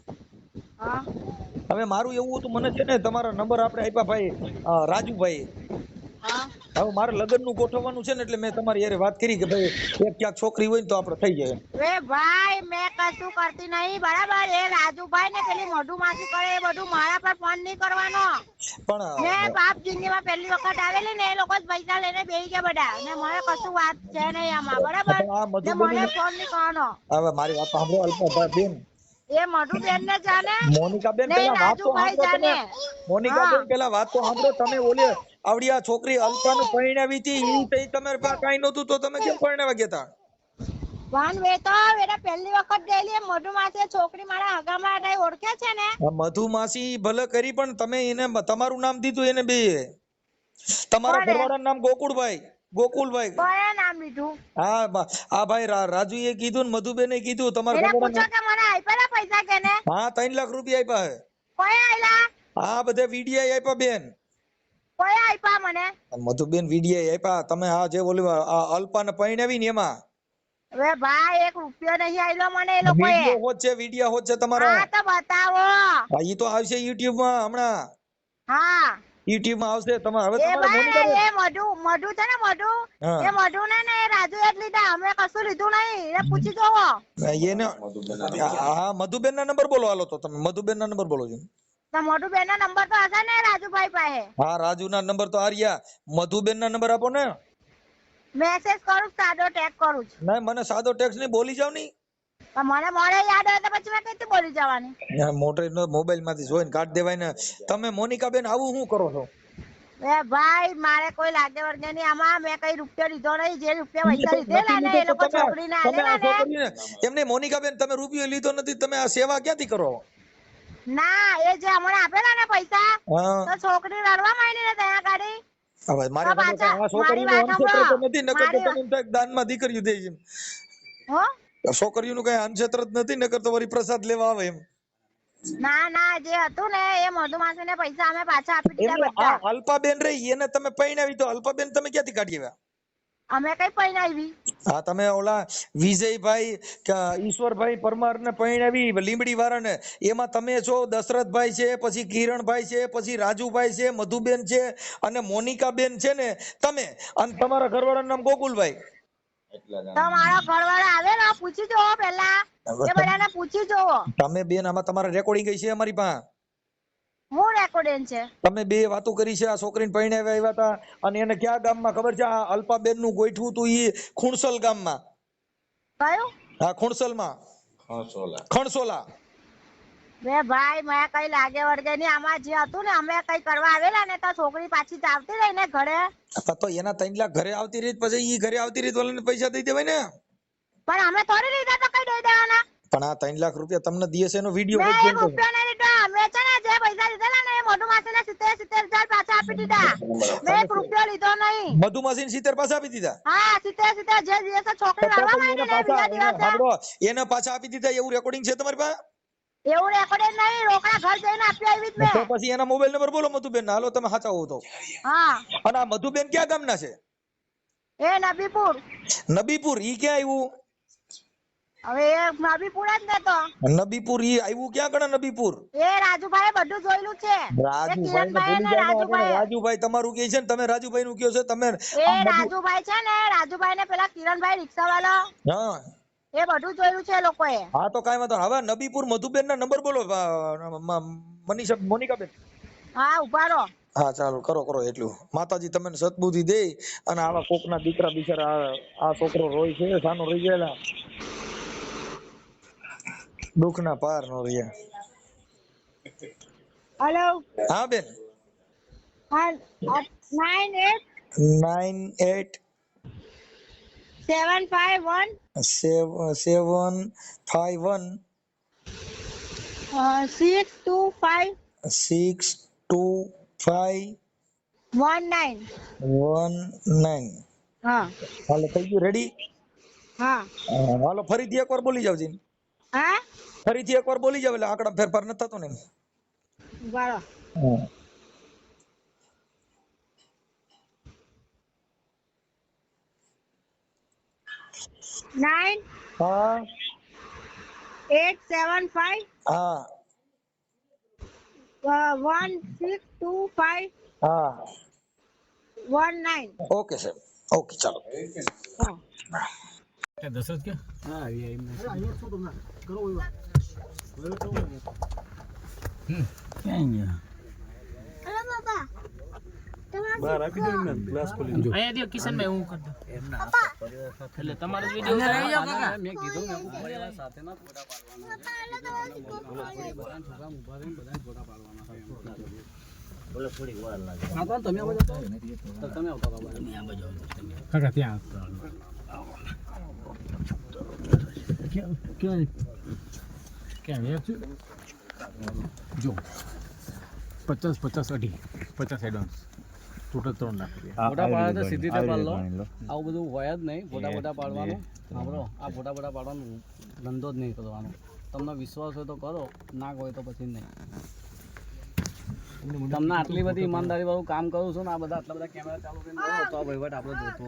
[SPEAKER 7] હા.
[SPEAKER 6] હવે મારું એવું હતું, મને છે ને તમારા નંબર આપણે આપ્યા ભાઈ રાજુભાઈ.
[SPEAKER 7] હા.
[SPEAKER 6] હવે મારે લગ્ન નું ગોઠવવાનું છે ને એટલે મેં તમારી યારે વાત કરી કે ભાઈ એક ક્યાંક છોકરી હોય ને તો આપણે થઈ જાય.
[SPEAKER 7] એ ભાઈ મેં કશું કરતી નહીં, બરાબર? એ રાજુભાઈ ને પેલી મોઢું માસી કરે એ બધું મારા પર ફોન નહીં કરવાનો.
[SPEAKER 6] પણ
[SPEAKER 7] મેં બાપ જિંદગીમાં પહેલી વખત આવેલી ને એ લોકો જ પૈસા લઈને બેસી ગયા બધા, ને મને કશું વાત છે નહીં આમાં, બરાબર? ને મને ફોન નહીં કરવાનો.
[SPEAKER 6] હવે મારી વાત સાંભળો અલ્પા બેન.
[SPEAKER 7] એ મધુબેન ને જાને,
[SPEAKER 6] મોનિકા બેન
[SPEAKER 7] ને
[SPEAKER 6] પેલા વાત તો
[SPEAKER 7] રાજુભાઈ
[SPEAKER 6] સાંભળો
[SPEAKER 7] જાને.
[SPEAKER 6] તમે. મોનિકા બેન પેલા વાત તો સાંભળો તમે. ઓલે આવડી આ છોકરી અલ્પાનું પરણાવી હતી ઈ તઈ તમારે પાસે કાઈ નહોતું તો તમે કેમ પરણાવા ગયા હતા?
[SPEAKER 7] વાન વેતો એના પહેલી વખત ગયેલી એ મધુ માસી છોકરી મારા હગામાં હતા, ઓળખે છે ને?
[SPEAKER 6] મધુમાસી ભલે કરી પણ તમે એને તમારું નામ દીધું એને બે. તમારા ઘરવાળાનું નામ ગોકુળભાઈ.
[SPEAKER 7] કયા નામ લીધું?
[SPEAKER 6] હા આ ભાઈ રાજુએ કીધું ને મધુબેને કીધું તમારા
[SPEAKER 7] એને પૂછો કે મને આપ્યા પૈસા કે ને?
[SPEAKER 6] હા 3 લાખ રૂપિયા આપ્યા હે.
[SPEAKER 7] કોઈ આયલા?
[SPEAKER 6] હા બધા વીડિયા આપ્યા બેન.
[SPEAKER 7] કોઈ આપ્યા મને?
[SPEAKER 6] મધુબેન વીડિયા આપ્યા. તમે આ જે ઓલી અલ્પાને પરણાવી ને એમાં.
[SPEAKER 7] હવે ભાઈ 1 રૂપિયો નહીં આયલો મને એ લોકોએ.
[SPEAKER 6] વિડિયો હોત છે તમારા.
[SPEAKER 7] હા તો બતાવો.
[SPEAKER 6] હા ઈ તો આવશે YouTube માં હમણાં.
[SPEAKER 7] હા
[SPEAKER 6] YouTube માં આવશે. તમારે હવે
[SPEAKER 7] એ
[SPEAKER 6] તમારે
[SPEAKER 7] ભાઈ એ મધુ છે ને, મધુ એ મધુ ને એ રાજુ એ જ લીધા, અમે કશું લીધું નહીં. એ પૂછી જોવો.
[SPEAKER 6] એને હા મધુબેન ના નંબર બોલો. હાલો તો તમે મધુબેન ના નંબર બોલો છો.
[SPEAKER 7] તો મધુબેન ના નંબર તો હશે ને રાજુભાઈ પાસે?
[SPEAKER 6] હા રાજુ ના નંબર તો આર્યા. મધુબેન ના નંબર આપો ને.
[SPEAKER 7] મેસેજ કરું, સાદો ટેગ કરું છું.
[SPEAKER 6] ના મને સાદો ટેક્સ નહીં, બોલી જાવ ની.
[SPEAKER 7] મને મોડે યાદ હોય તો પછી મેં કઈથી બોલી જવાની?
[SPEAKER 6] મોટે મોબાઈલ માંથી જોઈને કાઢ દેવાય ને. તમે મોનિકા બેન આવું શું કરો છો?
[SPEAKER 7] એ ભાઈ મારે કોઈ લાગે વર્ગે નહીં આમાં. મેં કઈ રૂપિયો લીધો નહીં. જે રૂપિયા પૈસા લીધેલા ને એ લોકો છોકરીને આલેલા ને.
[SPEAKER 6] એમને મોનિકા બેન તમે રૂપિયો લીધો નથી, તમે આ સેવા ક્યાંથી કરો?
[SPEAKER 7] ના એ જે હમણાં આપેલા ને પૈસા, તો છોકરી રડવા માંડી ને ત્યાં ગાડી.
[SPEAKER 6] હવે મારી
[SPEAKER 7] તો પાછા
[SPEAKER 6] આ છોકરીનું
[SPEAKER 7] મારી વાત
[SPEAKER 6] અનક્ષેત્ર તો
[SPEAKER 7] સાંભળો.
[SPEAKER 6] નથી, નકર તો
[SPEAKER 7] મારી
[SPEAKER 6] તમે એમ થાય કે દાનમાં દીકરીઓ દે છે એમ.
[SPEAKER 7] હો
[SPEAKER 6] છોકરીઓનું કઈ અનક્ષેત્ર જ નથી, નકર તો વળી પ્રસાદ લેવા આવે એમ.
[SPEAKER 7] ના ના જે હતું ને એ મધુમાસી ને પૈસા અમે પાછા આપી દીધા
[SPEAKER 6] એટલે
[SPEAKER 7] બધા.
[SPEAKER 6] આ અલ્પાબેન રહી એને તમે પૈણાવી, તો અલ્પાબેન તમે ક્યાંથી કાઢી આવ્યા?
[SPEAKER 7] અમે કઈ પૈણાવી?
[SPEAKER 6] હા તમે ઓલા વિજયભાઈ કે ઈશ્વરભાઈ પરમાર ને પૈણાવી લીંબડી વાળાને, એમાં તમે છો, દશરથભાઈ છે, પછી કિરણભાઈ છે, પછી રાજુભાઈ છે, મધુબેન છે અને મોનિકાબેન છે ને તમે, અને તમારા ઘરવાળાનું નામ ગોકુલભાઈ.
[SPEAKER 7] તો મારો ઘરવાળો આવે ને પૂછી જોવો પેલા, એ બધાને પૂછી જોવો.
[SPEAKER 6] તમે બેન આમાં તમારા રેકોર્ડિંગ છે અમારી પાસે.
[SPEAKER 7] હું રેકોર્ડિંગ છે?
[SPEAKER 6] તમે બે વાતો કરી છે, આ છોકરીને પૈણાવ્યા આવ્યા હતા, અને એને કયા ગામમાં ખબર છે? આ અલ્પાબેન નું ગોઠવું તું ઈ ખુણસલ ગામમાં.
[SPEAKER 7] કયું?
[SPEAKER 6] હા ખુણસલ માં, ખણસોલા.
[SPEAKER 7] બે ભાઈ મેં કઈ લાગે વળગે નહીં. આમાં જે હતું ને અમે કઈ કરવા આવેલા ને તો છોકરી પાછી ચાવતી રહી ને ઘરે.
[SPEAKER 6] તો એના 3 લાખ ઘરે આવતી રીત, પછી ઈ ઘરે આવતી રીત વાળાને પૈસા દઈ દેવાય ને.
[SPEAKER 7] પણ અમે થોડી લીધા તો કઈ દઈ દેવાના.
[SPEAKER 6] પણ આ 3 લાખ રૂપિયા તમને દીએ છે એનો
[SPEAKER 7] મેં
[SPEAKER 6] વિડીયો
[SPEAKER 7] એક રૂપિયો નહીં લીધો. મેં છે ને જે પૈસા લીધેલા ને એ મધુમાસી ને 70,000 પાછા આપી દીધા. મેં એક રૂપિયો લીધો નહીં.
[SPEAKER 6] મધુમાસી 70 પાછા આપી દીધા.
[SPEAKER 7] હા 70,000 જે દિવસે છોકરી લાવવા માંડી ને બીજા દિવસે
[SPEAKER 6] એને પાછા આપી દીધા એવું રેકોર્ડિંગ છે તમારી પાસે?
[SPEAKER 7] એવું રેકોર્ડિંગ નહીં, રોકડા ઘર જઈને આપી આવી જ
[SPEAKER 6] તો
[SPEAKER 7] મેં.
[SPEAKER 6] પછી એના મોબાઈલ નંબર બોલો મધુબેન ના, હાલો તમે સાચા હો તો.
[SPEAKER 7] હા
[SPEAKER 6] અને આ મધુબેન ક્યાં ગામના છે?
[SPEAKER 7] એ નબીપુર.
[SPEAKER 6] નબીપુર. ઈ ક્યાં આવ્યું?
[SPEAKER 7] હવે એ નબીપુર જ ને તો.
[SPEAKER 6] નબીપુર ઈ આવ્યું ક્યાં ગણે નબીપુર?
[SPEAKER 7] એ રાજુભાઈ બધું જોયેલું છે. એ કિરણભાઈ ને રાજુભાઈ.
[SPEAKER 6] રાજુભાઈ તમારું કે છે ને, તમે રાજુભાઈ નું કયો છો તમે?
[SPEAKER 7] એ રાજુભાઈ છે ને, રાજુભાઈ ને પેલા કિરણભાઈ રિક્ષા વાળો,
[SPEAKER 6] હા
[SPEAKER 7] એ બધું જોયેલું છે લોકોએ.
[SPEAKER 6] હા તો કાંઈ વાંધો નહીં. હવે નબીપુર મધુબેન ના નંબર બોલો મનીષા મોનિકાબેન.
[SPEAKER 7] હા ઉભા રહો.
[SPEAKER 6] હા ચાલો કરો એટલું. માતાજી તમને સદબુદ્ધિ દે, અને આવા કોકના દીકરા બિચારા આ છોકરો રોય છે સાનો રહી ગયેલા, દુઃખના પાર નો રહ્યા.
[SPEAKER 7] હેલો.
[SPEAKER 6] હા બેન.
[SPEAKER 7] હા 98
[SPEAKER 6] 98
[SPEAKER 7] 751
[SPEAKER 6] 751
[SPEAKER 7] 625
[SPEAKER 6] 625
[SPEAKER 7] 19. હા
[SPEAKER 6] હાલો થઈ ગયું રેડી?
[SPEAKER 7] હા
[SPEAKER 6] હાલો ફરીથી એકવાર બોલી જાવ જી.
[SPEAKER 7] હા
[SPEAKER 6] ફરીથી એકવાર બોલી જાવ એટલે આંકડા ફેરફાર નથી થતો ને.
[SPEAKER 7] ઉભા રહો. 9
[SPEAKER 6] હા
[SPEAKER 7] 875
[SPEAKER 6] હા
[SPEAKER 7] 1625
[SPEAKER 6] હા
[SPEAKER 7] 19.
[SPEAKER 6] ઓકે સર, ઓકે ચાલો.
[SPEAKER 8] દશરથ કે હા
[SPEAKER 7] હેલો બાબા
[SPEAKER 8] બહાર આપી દે ને ગ્લાસ ખોલી જો અહીંયા દે કિશનભાઈ હું કરી દઉં એમના એટલે તમારો વિડિયો લઈ જાવ કાકા મેં કીધું ને પરિવાર સાથે ના ફોટા પાડવાના બોલો થોડી વાર લાગે હા તો તમે આવો તો તમે આવતા બાબા તમે આ બાજુ કાકા ત્યાં ક્યાં જો 50 અઢી 50 એડવાન્સ ટોટલ 3 લાખ રૂપિયા ફોટા પાડવા તો સીધી રીતે પાડ લો, આવું બધું હોય જ નહીં. ફોટા પાડવાનું સાંભળો, આ ફોટા પાડવાનું ધંધો જ નહીં કરવાનો. તમને વિશ્વાસ હોય તો કરો, ના હોય તો પછી નહીં. તમને આટલી બધી ઈમાનદારી વાળું કામ કરું છું ને, આ બધા આટલા બધા કેમેરા ચાલુ કરીને કરો તો આ વહીવટ આપણે જોતો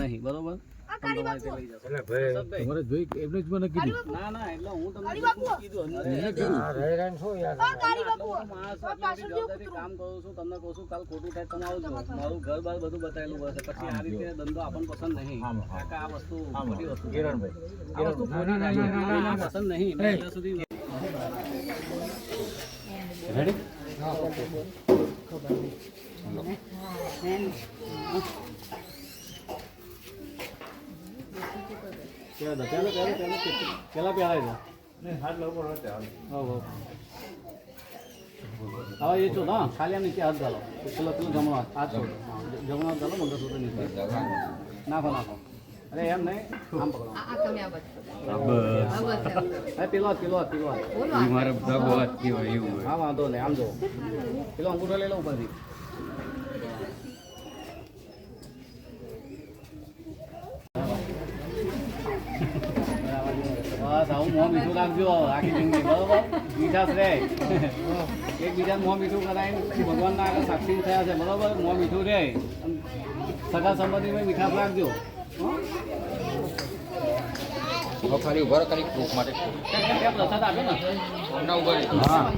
[SPEAKER 8] નહીં, બરોબર? તમારે તે લઈ જશો. તમારે જોઈ એમને જ મને કીધું. ના એટલે હું તમને કીધું કામ કરું છું, તમને કહું છું કાલ ખોટું થાય તમે આવજો. મારું ઘર બાર બધું બતાવેલું હોય છે, પછી આ રીતે ધંધો આપણને પસંદ નહીં. આ વસ્તુ ખોટી વસ્તુ પસંદ નહીં અત્યાર સુધી. રેડી? પેલા પ્યારા હવે એ છો ના ખાલી આમ નીચે હાથ ગાલો, પેલો જમણો હાથ છોડો, જમણો હાથ ગાલો, મંગળસૂત્ર નીચે નાખો. અરે એમ નહીં, આમ પકડો. પેલો હા વાંધો નહીં, આમ જો પેલો અંગૂઠો લઈ લો ઉપરથી. બસ આવું મોં મીઠું રાખજો આખી જિંદગી બરોબર મીઠાશ રહે એકબીજાને મોં મીઠું કરાવીને ભગવાનના આગળ સાક્ષી થયા છે બરોબર મોં મીઠું રહે સગા સંબંધીમાં મીઠાશ રાખજો
[SPEAKER 9] ખાલી ઉભા ખાલી પ્રૂફ માટે
[SPEAKER 8] પ્રસાદ આપે ને
[SPEAKER 9] હા